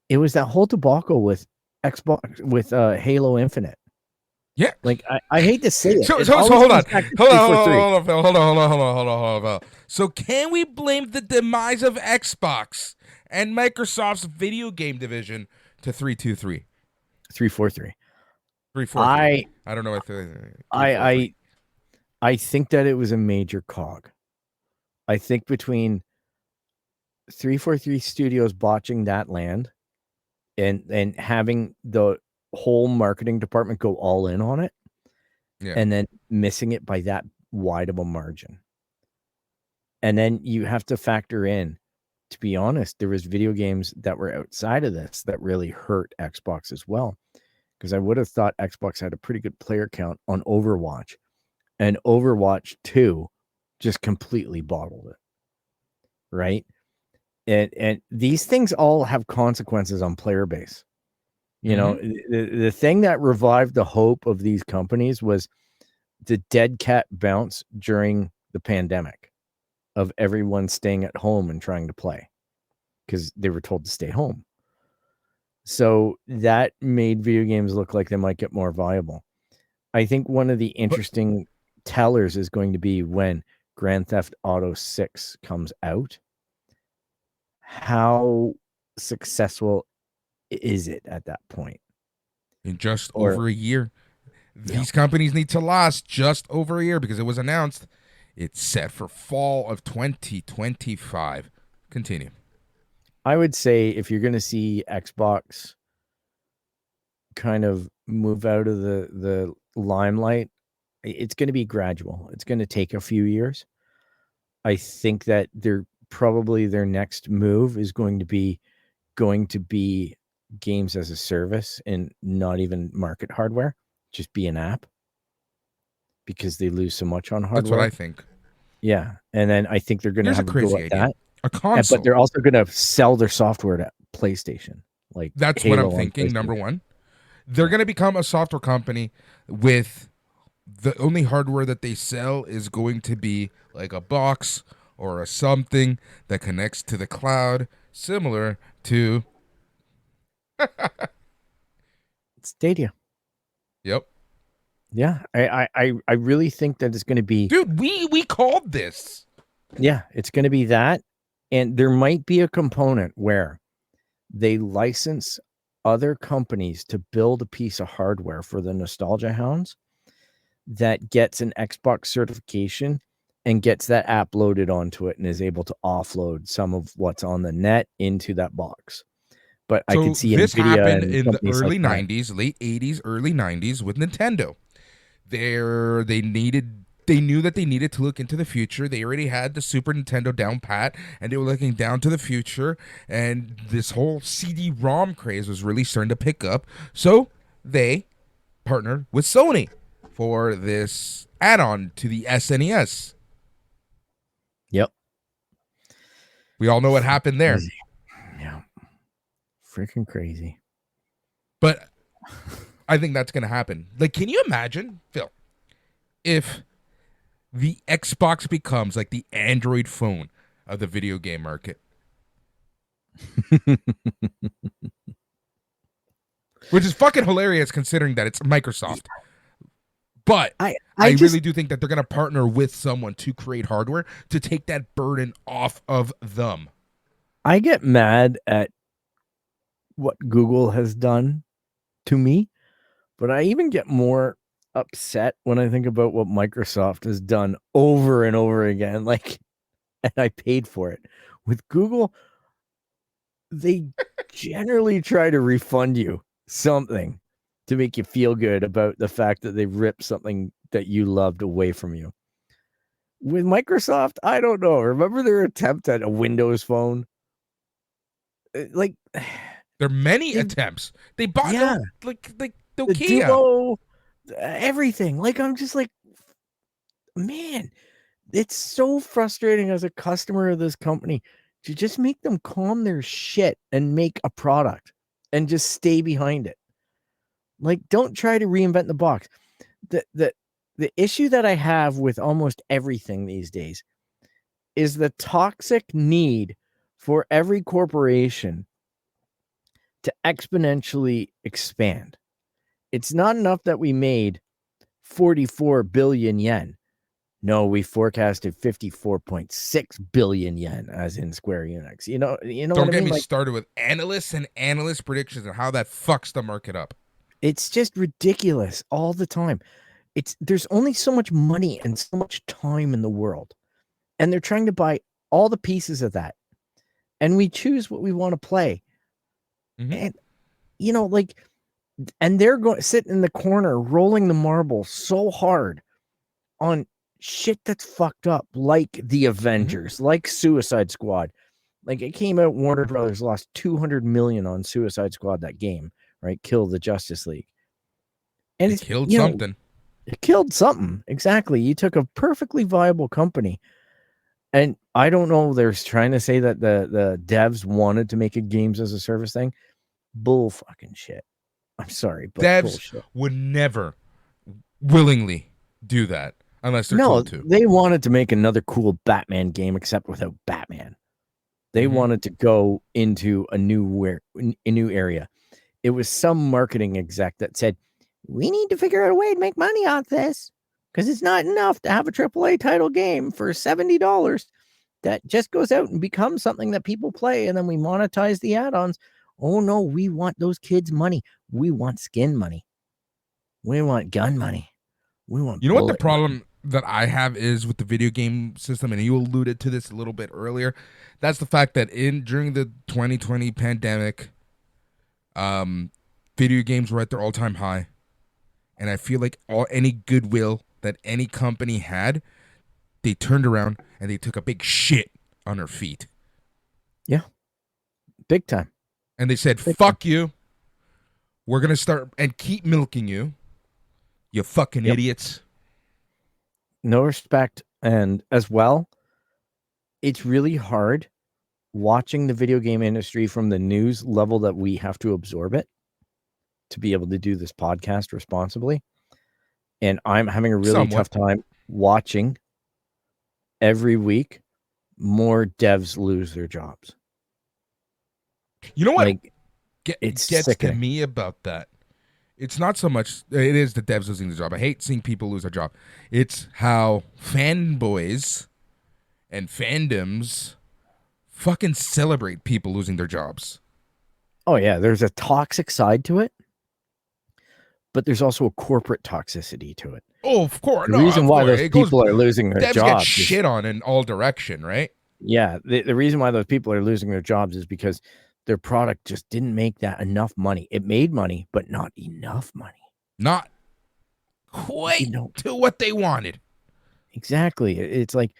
It was that whole debacle with Xbox with Halo Infinite. Yeah. Like, I hate to say it. So It hold always on. comes back to Hold on, 343. hold on. So can we blame the demise of Xbox and Microsoft's video game division to 323? 343. 343. I don't know what I think that it was a major cog. I think between 343 Studios botching that land and having the whole marketing department go all in on it, and then missing it by that wide of a margin. And then you have to factor in, to be honest, there was video games that were outside of this that really hurt Xbox as well. Because I would have thought Xbox had a pretty good player count on Overwatch, and Overwatch 2 just completely bottled it. Right? And these things all have consequences on player base. The thing that revived the hope of these companies was the dead cat bounce during the pandemic of everyone staying at home and trying to play because they were told to stay home. So that made video games look like they might get more viable. I think one of the interesting tellers is going to be when Grand Theft Auto 6 comes out. How successful is it at that point? In just over a year. These companies need to last just over a year because it was announced it's set for fall of 2025. Continue. I would say if you're going to see Xbox kind of move out of the limelight, it's going to be gradual. It's going to take a few years. I think that their next move is going to be games as a service and not even market hardware, just be an app, because they lose so much on hardware. That's what I think. Yeah, and then I think they're going to have a go at that. A console, but they're also going to sell their software to PlayStation. Like, that's Halo what I'm thinking. Number one, they're going to become a software company with the only hardware that they sell is going to be like a box or a something that connects to the cloud, similar to Stadia. Yep. Yeah, I really think that it's going to be. Dude, we called this. Yeah, it's going to be that, and there might be a component where they license other companies to build a piece of hardware for the nostalgia hounds that gets an Xbox certification and gets that app loaded onto it and is able to offload some of what's on the net into that box. But I could see this NVIDIA happened in the early like 90s, late 80s, early 90s with Nintendo. They knew that they needed to look into the future. They already had the Super Nintendo down pat, and they were looking down to the future, and this whole CD-ROM craze was really starting to pick up. So they partnered with Sony for this add-on to the SNES. Yep. We all know what happened there. Yeah. Freaking crazy. But I think that's going to happen. Like, can you imagine, Phil, if the Xbox becomes like the Android phone of the video game market? Which is fucking hilarious considering that it's Microsoft. But I really do think that they're going to partner with someone to create hardware to take that burden off of them. I get mad at what Google has done to me, but I even get more upset when I think about what Microsoft has done over and over again. Like, and I paid for it. With Google, they generally try to refund you something to make you feel good about the fact that they ripped something that you loved away from you. With Microsoft, I don't know. Remember their attempt at a Windows phone? Like, there are many attempts. They bought like the Nokia. Duo, everything. Like, I'm just like, man, it's so frustrating as a customer of this company to just make them calm their shit and make a product and just stay behind it. Like, don't try to reinvent the box. The issue that I have with almost everything these days is the toxic need for every corporation to exponentially expand. It's not enough that we made 44 billion yen. No, we forecasted 54.6 billion yen, as in Square Enix. You know Don't what I get mean? me started with analysts and analyst predictions and how that fucks the market up. It's just ridiculous all the time. There's only so much money and so much time in the world, and they're trying to buy all the pieces of that, and we choose what we want to play. And and they're going sitting in the corner rolling the marble so hard on shit that's fucked up, like the Avengers, like Suicide Squad. Like, it came out, Warner Brothers lost 200 million on Suicide Squad, that game, right? Kill the Justice League. And it killed something. It killed something. Exactly. You took a perfectly viable company. And I don't know, they're trying to say that the devs wanted to make a games as a service thing. Bull fucking shit. I'm sorry, but devs bullshit. Would never willingly do that unless they're told to. They wanted to make another cool Batman game, except without Batman. They wanted to go into a new area. It was some marketing exec that said, we need to figure out a way to make money off this, because it's not enough to have a AAA title game for $70 that just goes out and becomes something that people play, and then we monetize the add-ons. Oh no, we want those kids' money. We want skin money. We want gun money. We want what the problem money. that I have is with the video game system, and you alluded to this a little bit earlier. That's the fact that during the 2020 pandemic, video games were at their all-time high. And I feel like any goodwill that any company had, they turned around and they took a big shit on their feet. Yeah. Big time. And they said, fuck you. We're going to start and keep milking you. You fucking idiots. No respect. And as well, it's really hard watching the video game industry from the news level that we have to absorb it to be able to do this podcast responsibly. And I'm having a really tough time watching every week more devs lose their jobs. You know what? Like, it gets to me about that. It's not so much, it is the devs losing their job. I hate seeing people lose their job. It's how fanboys and fandoms fucking celebrate people losing their jobs. Oh yeah, there's a toxic side to it, but there's also a corporate toxicity to it. Oh, of course. The reason why those people are losing their jobs, devs get shit on in all direction, right? Yeah, the reason why those people are losing their jobs is because their product just didn't make that enough money. It made money, but not enough money. Not quite to what they wanted. Exactly. It's like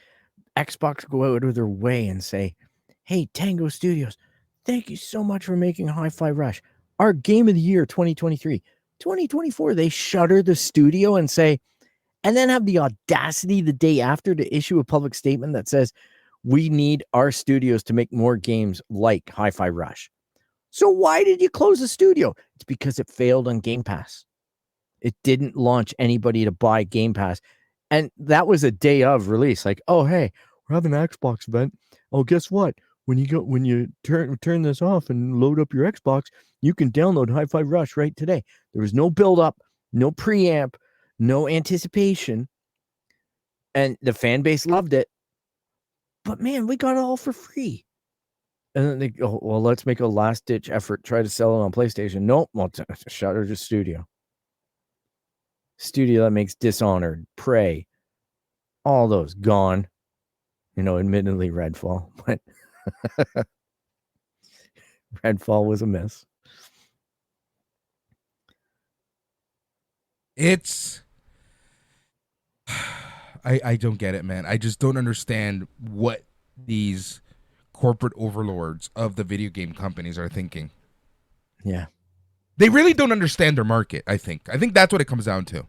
Xbox go out of their way and say, hey, Tango Studios, thank you so much for making Hi-Fi Rush. Our game of the year, 2023. 2024, they shutter the studio and say, and then have the audacity the day after to issue a public statement that says, we need our studios to make more games like Hi-Fi Rush. So why did you close the studio? It's because it failed on Game Pass. It didn't launch anybody to buy Game Pass. And that was a day of release. Like, oh, hey, we're having an Xbox event. Oh, guess what? When you turn this off and load up your Xbox, you can download Hi-Fi Rush right today. There was no build up, no preamp, no anticipation. And the fan base loved it. But man, we got it all for free. And then they go, well, let's make a last-ditch effort, try to sell it on PlayStation. Nope, well, shutter the studio. Studio that makes Dishonored, Prey, all those gone. Admittedly Redfall, but Redfall was a miss. I don't get it, man. I just don't understand what these corporate overlords of the video game companies are thinking. Yeah. They really don't understand their market, I think. I think that's what it comes down to.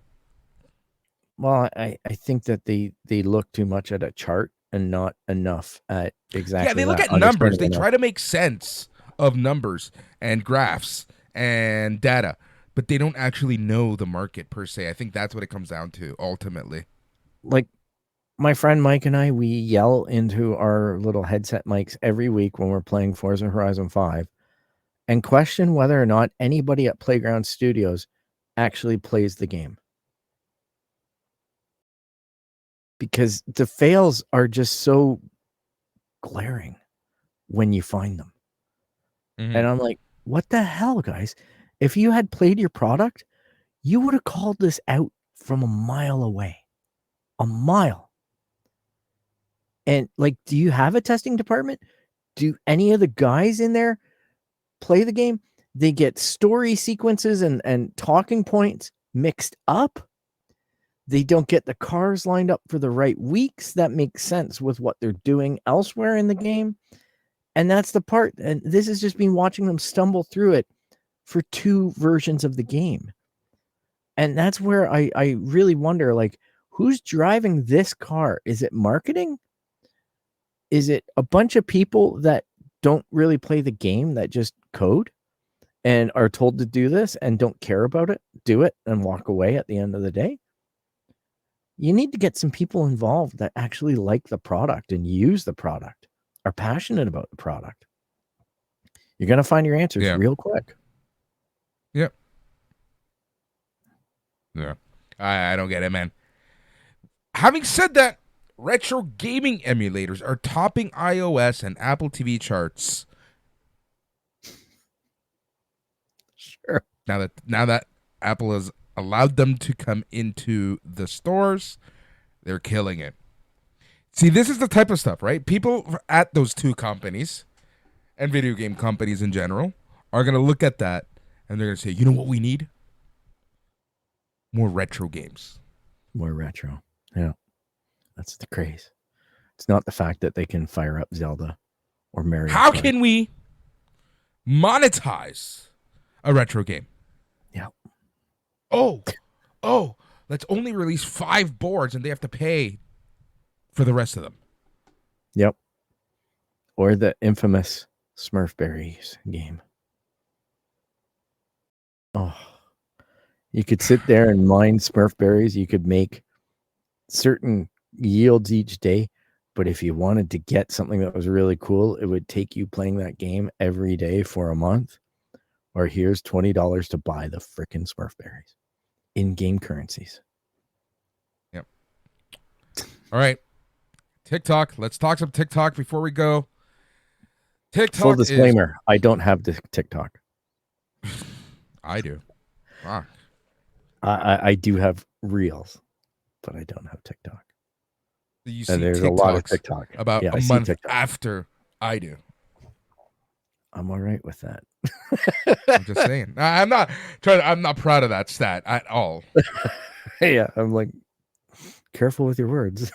Well, I think that they look too much at a chart and not enough at exactly. Yeah, they look at numbers. They try to make sense of numbers and graphs and data, but they don't actually know the market per se. I think that's what it comes down to ultimately. Like, my friend Mike and I, we yell into our little headset mics every week when we're playing Forza Horizon 5 and question whether or not anybody at Playground Studios actually plays the game. Because the fails are just so glaring when you find them. Mm-hmm. And I'm like, what the hell, guys? If you had played your product, you would have called this out from a mile away. A mile. And like, do you have a testing department? Do any of the guys in there play the game? They get story sequences and talking points mixed up. They don't get the cars lined up for the right weeks. That makes sense with what they're doing elsewhere in the game. And that's the part. And this has just been watching them stumble through it for 2 versions of the game. And that's where I really wonder, like, who's driving this car? Is it marketing? Is it a bunch of people that don't really play the game, that just code and are told to do this and don't care about it, do it and walk away at the end of the day? You need to get some people involved that actually like the product and use the product, are passionate about the product. You're going to find your answers real quick. Yep. Yeah. I don't get it, man. Having said that, retro gaming emulators are topping iOS and Apple TV charts. Sure. Now that Apple has allowed them to come into the stores, they're killing it. See, this is the type of stuff, right? People at those 2 companies and video game companies in general are going to look at that and they're going to say, you know what we need? More retro games. More retro. Yeah. That's the craze. It's not the fact that they can fire up Zelda or Mario. How can we monetize a retro game? Yeah. Oh, let's only release 5 boards and they have to pay for the rest of them. Yep. Or the infamous Smurfberries game. Oh, you could sit there and mine Smurfberries. You could make certain yields each day. But if you wanted to get something that was really cool, it would take you playing that game every day for a month. Or here's $20 to buy the frickin' Smurfberries in game currencies. Yep. All right. TikTok. Let's talk some TikTok before we go. TikTok. Full disclaimer, I don't have the TikTok. I do. Wow. I do have Reels, but I don't have TikTok. You see and there's TikToks a lot of TikTok. about a month after I do. I'm all right with that. I'm just saying. I'm not proud of that stat at all. Yeah, I'm like, careful with your words.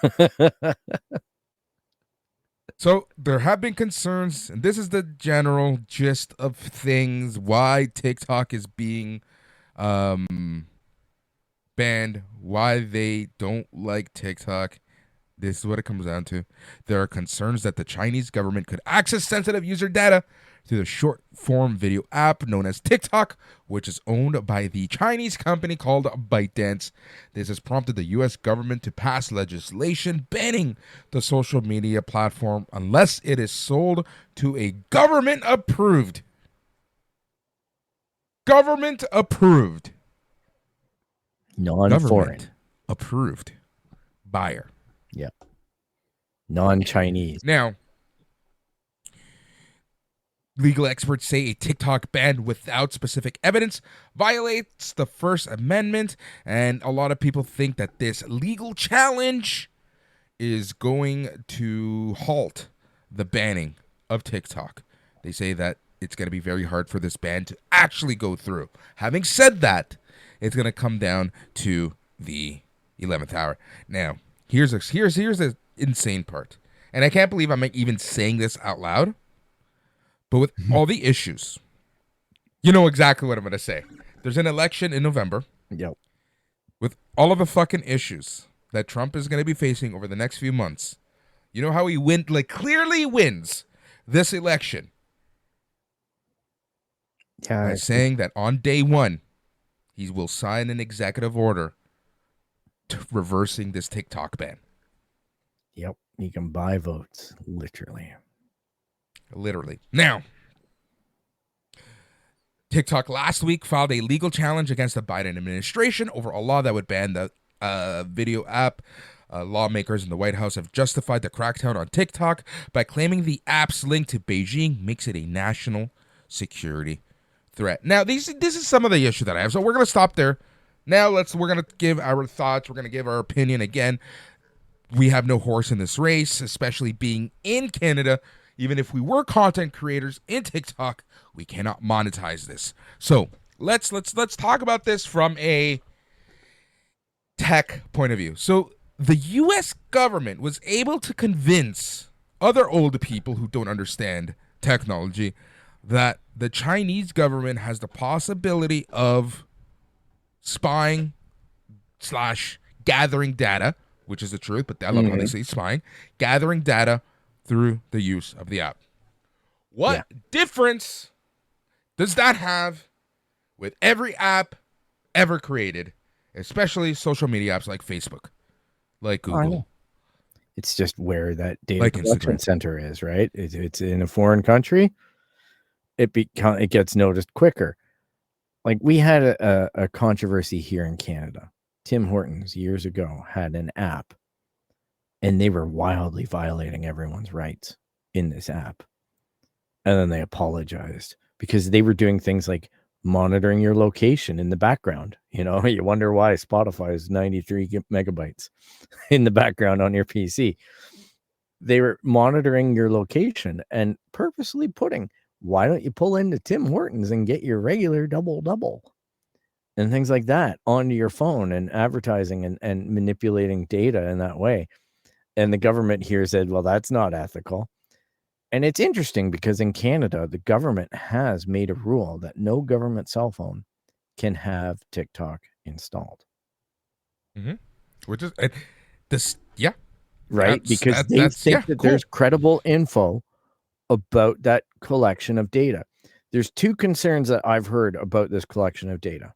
So there have been concerns, and this is the general gist of things, why TikTok is being banned, why they don't like TikTok. This is what it comes down to. There are concerns that the Chinese government could access sensitive user data through the short-form video app known as TikTok, which is owned by the Chinese company called ByteDance. This has prompted the U.S. government to pass legislation banning the social media platform unless it is sold to a government-approved non-foreign approved buyer. Yeah. Non-Chinese. Now, legal experts say a TikTok ban without specific evidence violates the First Amendment, and a lot of people think that this legal challenge is going to halt the banning of TikTok. They say that it's going to be very hard for this ban to actually go through. Having said that, it's going to come down to the 11th hour. Now, here's the insane part, and I can't believe I'm even saying this out loud. But with all the issues, you know exactly what I'm going to say. There's an election in November. Yep. With all of the fucking issues that Trump is going to be facing over the next few months, you know how he clearly wins this election? Yeah. By saying that on day 1, he will sign an executive order reversing this TikTok ban. Yep. You can buy votes, literally. Literally. Now, TikTok last week filed a legal challenge against the Biden administration over a law that would ban the video app. Lawmakers in the White House have justified the crackdown on TikTok by claiming the app's link to Beijing makes it a national security threat. Now, this is some of the issue that I have. So we're going to stop there. Now we're going to give our thoughts. We're going to give our opinion. Again, we have no horse in this race, especially being in Canada. Even if we were content creators in TikTok, we cannot monetize this. So let's talk about this from a tech point of view. So the U.S. government was able to convince other older people who don't understand technology that the Chinese government has the possibility of spying / gathering data, which is the truth, but I love how they say spying, gathering data through the use of the app. What difference does that have with every app ever created, especially social media apps like Facebook, like Google? It's just where that data collection center is, right? It's in a foreign country. It gets noticed quicker. Like we had a controversy here in Canada. Tim Hortons years ago had an app, and they were wildly violating everyone's rights in this app. And then they apologized because they were doing things like monitoring your location in the background. You know, you wonder why Spotify is 93 megabytes in the background on your PC. They were monitoring your location and purposely putting, why don't you pull into Tim Hortons and get your regular double and things like that onto your phone, and advertising and manipulating data in that way. And the government here said, well, that's not ethical. And it's interesting because in Canada, the government has made a rule that no government cell phone can have TikTok installed. Mm-hmm. Which is this, yeah. Right? Because they think that there's credible info about that collection of data. There's two concerns that I've heard about this collection of data.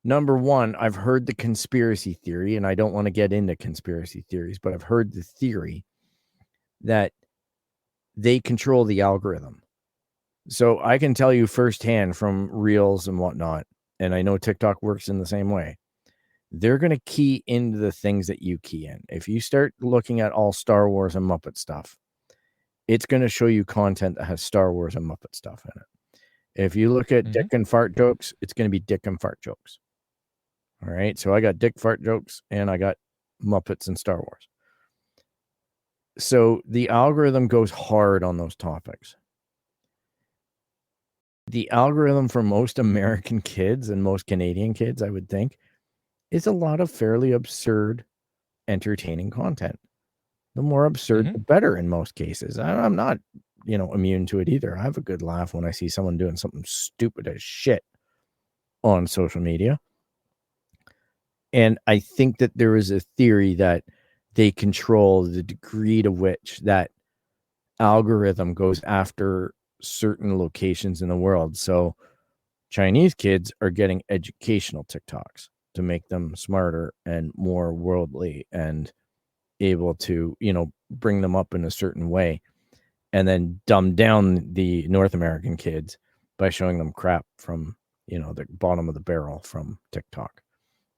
Number one, I've heard the conspiracy theory, and I don't want to get into conspiracy theories, but I've heard the theory that they control the algorithm. So I can tell you firsthand from Reels and whatnot, and I know TikTok works in the same way. They're going to key into the things that you key in. If you start looking at all Star Wars and Muppet stuff, it's going to show you content that has Star Wars and Muppet stuff in it. If you look at dick and fart jokes, it's going to be dick and fart jokes. All right. So I got dick fart jokes and I got Muppets and Star Wars. So the algorithm goes hard on those topics. The algorithm for most American kids and most Canadian kids, I would think, is a lot of fairly absurd, entertaining content. The more absurd, the better in most cases. I'm not, immune to it either. I have a good laugh when I see someone doing something stupid as shit on social media. And I think that there is a theory that they control the degree to which that algorithm goes after certain locations in the world. So Chinese kids are getting educational TikToks to make them smarter and more worldly and able to, bring them up in a certain way, and then dumb down the North American kids by showing them crap from, the bottom of the barrel from TikTok.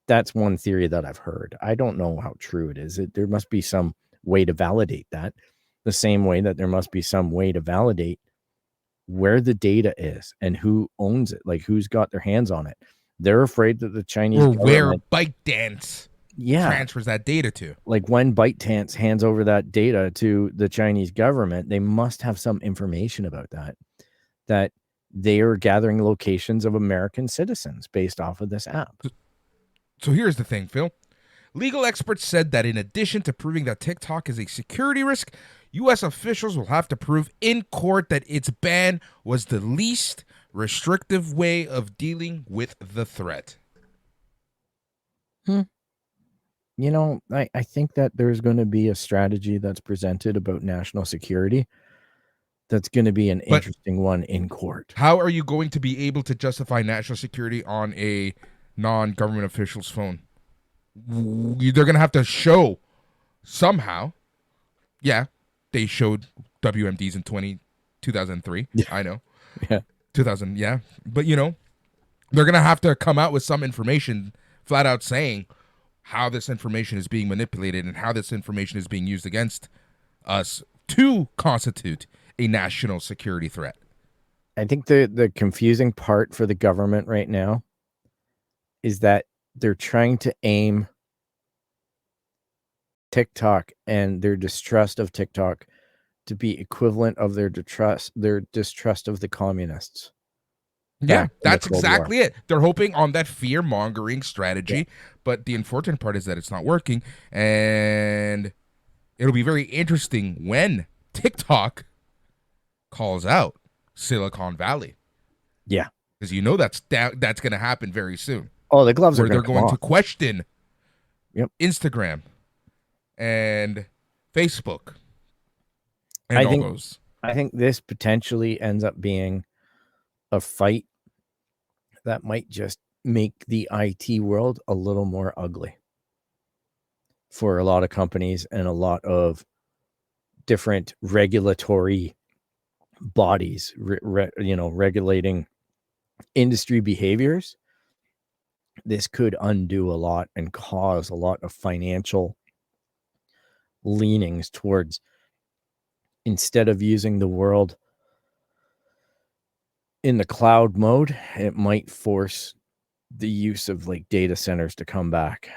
That's one theory that I've heard. I don't know how true it is. There must be some way to validate that, the same way that there must be some way to validate where the data is and who owns it, like who's got their hands on it. They're afraid that the Chinese or where ByteDance transfers that data to. Like when ByteDance hands over that data to the Chinese government, they must have some information about that they are gathering locations of American citizens based off of this app. So here's the thing, Phil. Legal experts said that in addition to proving that TikTok is a security risk, U.S. officials will have to prove in court that its ban was the least restrictive way of dealing with the threat. I think that there's going to be a strategy that's presented about national security that's going to be an interesting one in court. How are you going to be able to justify national security on a non-government official's phone? They're going to have to show somehow Yeah, they showed WMDs in 2003. Yeah. I know. Yeah. 2000, yeah. But, you know, they're going to have to come out with some information flat out saying how this information is being manipulated and how this information is being used against us to constitute a national security threat. I think the confusing part for the government right now is that they're trying to aim TikTok and their distrust of TikTok to be equivalent of their distrust of the communists. Yeah, back in the that's Cold War. exactly it. They're hoping on that fear-mongering strategy, but the unfortunate part is that it's not working, and it'll be very interesting when TikTok calls out Silicon Valley. Yeah. Because you know that's going to happen very soon. Oh, the gloves where are they're come going off. to question Yep. Instagram and Facebook and I all think- those. I think this potentially ends up being a fight that might just make the IT world a little more ugly for a lot of companies and a lot of different regulatory bodies, regulating industry behaviors. This could undo a lot and cause a lot of financial leanings towards, instead of using the world in the cloud mode, it might force the use of like data centers to come back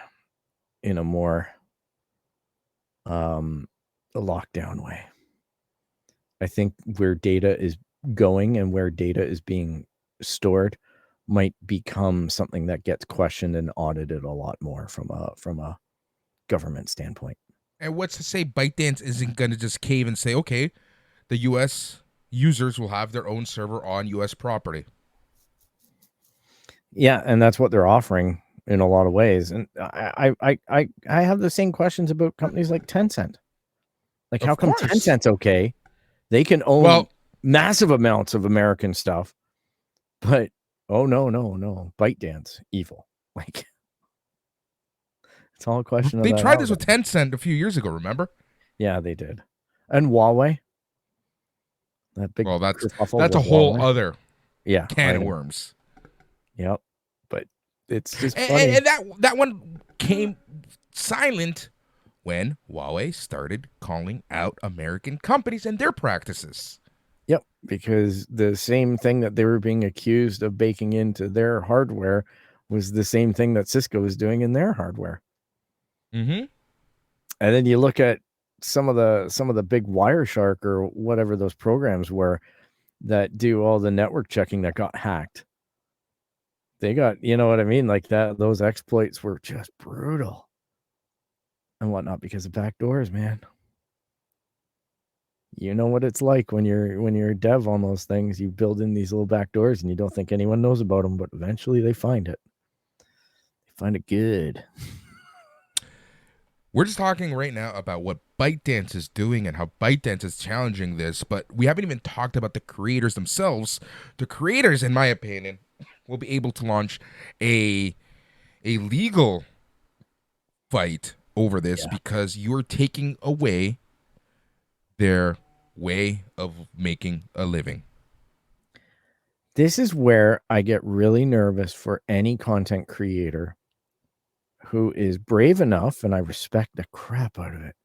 in a more a lockdown way. I think where data is going and where data is being stored might become something that gets questioned and audited a lot more from a government standpoint. And what's to say ByteDance isn't going to just cave and say, okay, the U.S. users will have their own server on U.S. property. Yeah, and that's what they're offering in a lot of ways. And I have the same questions about companies like Tencent. Like, Of how come course. Tencent's okay? They can own massive amounts of American stuff, but no, ByteDance, evil. Like, it's all a question of They that tried this algorithm. with Tencent a few years ago, remember? Yeah, they did. And Huawei. That big Well, that's kerfuffle a with whole Huawei. other Yeah, can I of know. worms. Yep. But it's just funny. And that one came silent when Huawei started calling out American companies and their practices. Yep, because the same thing that they were being accused of baking into their hardware was the same thing that Cisco was doing in their hardware. Mm-hmm. And then you look at some of the big Wireshark or whatever those programs were that do all the network checking that got hacked. They got, you know what I mean? Like that, those exploits were just brutal and whatnot because of backdoors, man. You know what it's like when you're a dev on those things. You build in these little backdoors and you don't think anyone knows about them, but eventually they find it. They find it good. We're just talking right now about what ByteDance is doing and how ByteDance is challenging this, but we haven't even talked about the creators themselves. The creators, in my opinion, will be able to launch a legal fight over this because you're taking away their way of making a living. This is where I get really nervous for any content creator who is brave enough, and I respect the crap out of it,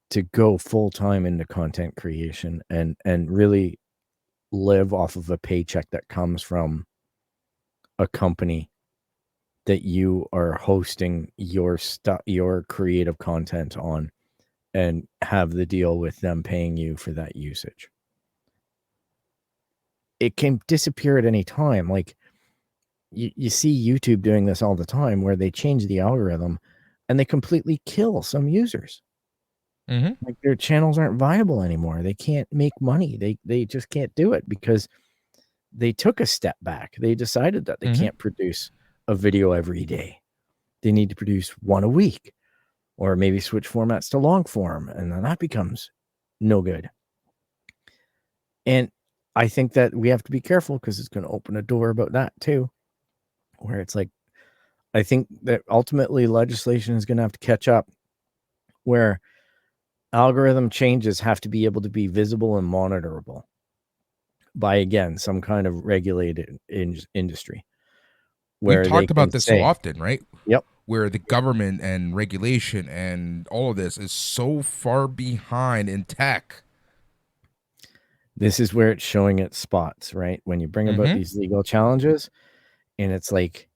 to go full-time into content creation and really live off of a paycheck that comes from a company that you are hosting your creative content on and have the deal with them paying you for that usage. It can disappear at any time. Like, you see YouTube doing this all the time where they change the algorithm and they completely kill some users. Mm-hmm. Like, their channels aren't viable anymore. They can't make money. They just can't do it because they took a step back. They decided that they can't produce a video every day. They need to produce one a week, or maybe switch formats to long form. And then that becomes no good. And I think that we have to be careful because it's going to open a door about that too, where it's like, I think that ultimately legislation is going to have to catch up where algorithm changes have to be able to be visible and monitorable by, again, some kind of regulated industry. We've talked about this so say, often, right? Yep. Where the government and regulation and all of this is so far behind in tech. This is where it's showing its spots, right? When you bring about these legal challenges, and it's like,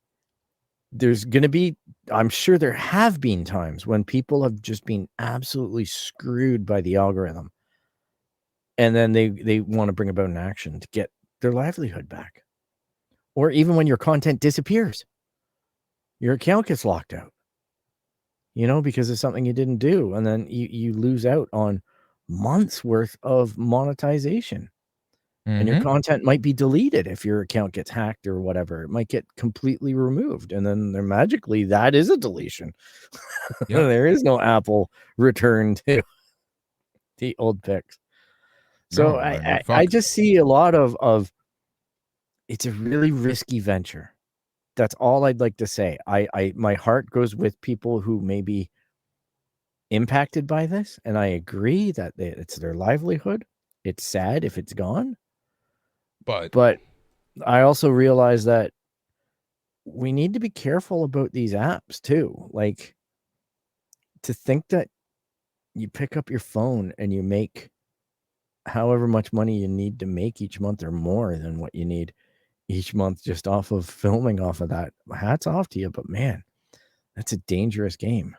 there's going to be, I'm sure there have been times when people have just been absolutely screwed by the algorithm. And then they want to bring about an action to get their livelihood back. Or even when your content disappears, your account gets locked out, because of something you didn't do. And then you lose out on months worth of monetization. And your content might be deleted if your account gets hacked or whatever. It might get completely removed. And then magically, that is a deletion. Yep. There is no Apple return to the old pics. So I just see a lot of it's a really risky venture. That's all I'd like to say. My heart goes with people who may be impacted by this. And I agree that it's their livelihood. It's sad if it's gone. But I also realize that we need to be careful about these apps too. Like, to think that you pick up your phone and you make however much money you need to make each month or more than what you need each month just off of filming off of that. Hats off to you. But man, that's a dangerous game.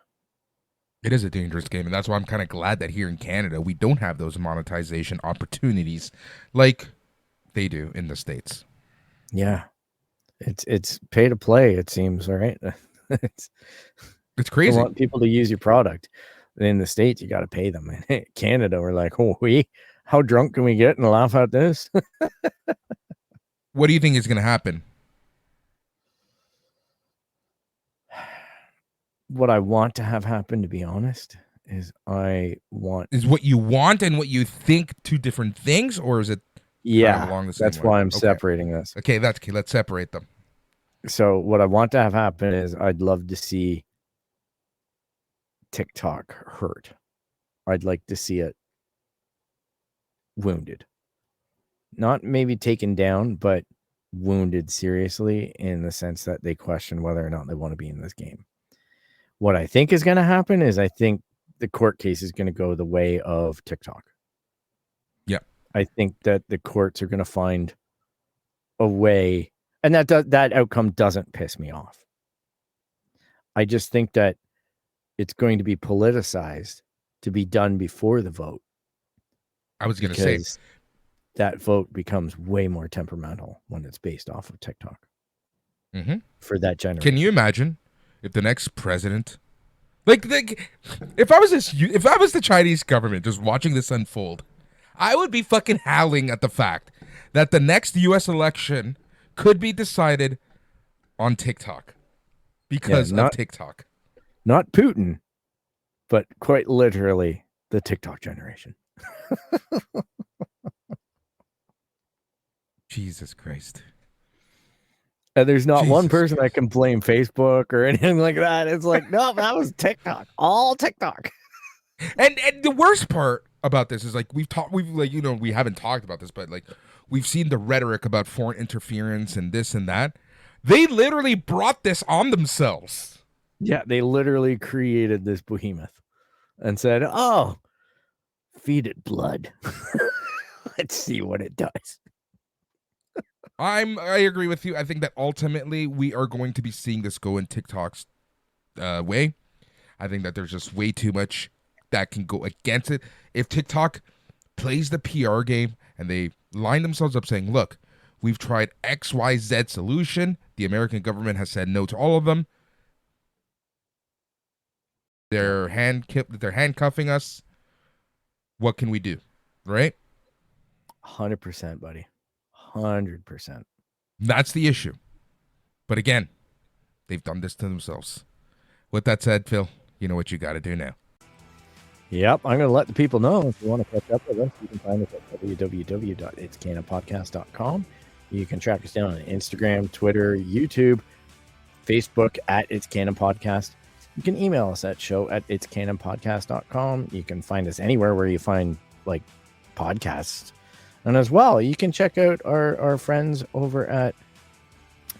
It is a dangerous game. And that's why I'm kind of glad that here in Canada, we don't have those monetization opportunities like they do in the States. Yeah. It's pay to play, it seems, right? It's crazy. You want people to use your product. In the States, you got to pay them. In Canada, we're like, how drunk can we get and laugh at this? What do you think is going to happen? What I want to have happen, to be honest, is Is what you want and what you think two different things, or is it kind of along the same that's way? Why I'm separating this. Okay, that's okay. Let's separate them. So what I want to have happen is I'd love to see Tick-Tock hurt. I'd like to see it wounded. Not maybe taken down, but wounded seriously, in the sense that they question whether or not they want to be in this game. What I think is going to happen is I think the court case is going to go the way of Tick-Tock. Yeah. I think that the courts are going to find a way, and that outcome doesn't piss me off. I just think that it's going to be politicized to be done before the vote. I was going to say that vote becomes way more temperamental when it's based off of Tick-Tock. For that generation. Can you imagine if the next president, like if I was the Chinese government just watching this unfold, I would be fucking howling at the fact that the next U.S. election could be decided on Tick-Tock because of Tick-Tock. Not Putin, but quite literally the Tick-Tock generation. Jesus Christ. And there's not one person that can blame Facebook or anything like that. It's like, no, that was Tick-Tock. All Tick-Tock. And the worst part about this is, like, we haven't talked about this, but like we've seen the rhetoric about foreign interference and this and that. They literally brought this on themselves. Yeah, they literally created this behemoth and said, oh, feed it blood. Let's see what it does. I agree with you. I think that ultimately we are going to be seeing this go in Tick-Tock's way. I think that there's just way too much that can go against it. If Tick-Tock plays the PR game and they line themselves up saying, look, we've tried XYZ solution. The American government has said no to all of them. They're handcuffing us. What can we do? Right? 100%, buddy. 100%. That's the issue. But again, they've done this to themselves. With that said, Phil, you know what you got to do now. Yep, I'm going to let the people know. If you want to catch up with us, you can find us at www.itscanonpodcast.com. You can track us down on Instagram, Twitter, YouTube, Facebook at It's Canon Podcast. you can email us at show@itscanonpodcast.com. You can find us anywhere where you find like podcasts. And as well, you can check out our friends over at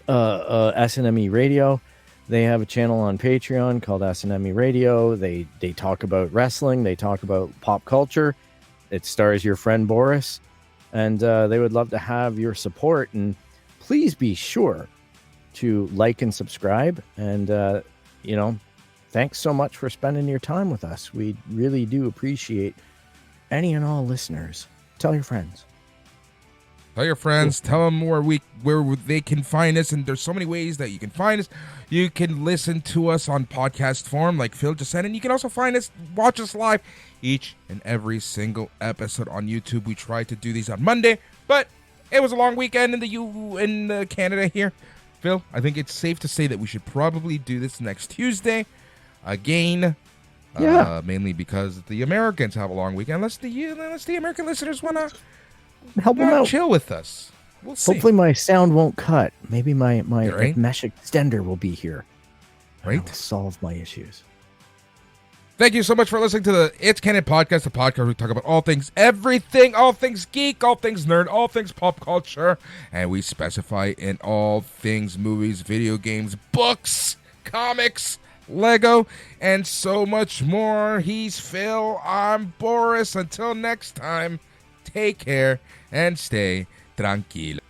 SNME Radio. They have a channel on Patreon called SNME Radio. They talk about wrestling. They talk about pop culture. It stars your friend Boris. And they would love to have your support. And please be sure to like and subscribe. And, thanks so much for spending your time with us. We really do appreciate any and all listeners. Tell your friends. Tell your friends. Tell them where they can find us. And there's so many ways that you can find us. You can listen to us on podcast form, like Phil just said. And you can also watch us live each and every single episode on YouTube. We tried to do these on Monday, but it was a long weekend in Canada here. Phil, I think it's safe to say that we should probably do this next Tuesday again. Yeah. Mainly because the Americans have a long weekend. Unless the American listeners want to help them out, chill with us. We'll see. Hopefully my sound won't cut. Maybe my right. mesh extender will be here. Right. I'll solve my issues. Thank you so much for listening to the It's Canon Podcast, the podcast where we talk about all things, everything, all things geek, all things nerd, all things pop culture, and we specify in all things movies, video games, books, comics, Lego, and so much more. He's Phil, I'm Boris. Until next time, take care and stay tranquilo.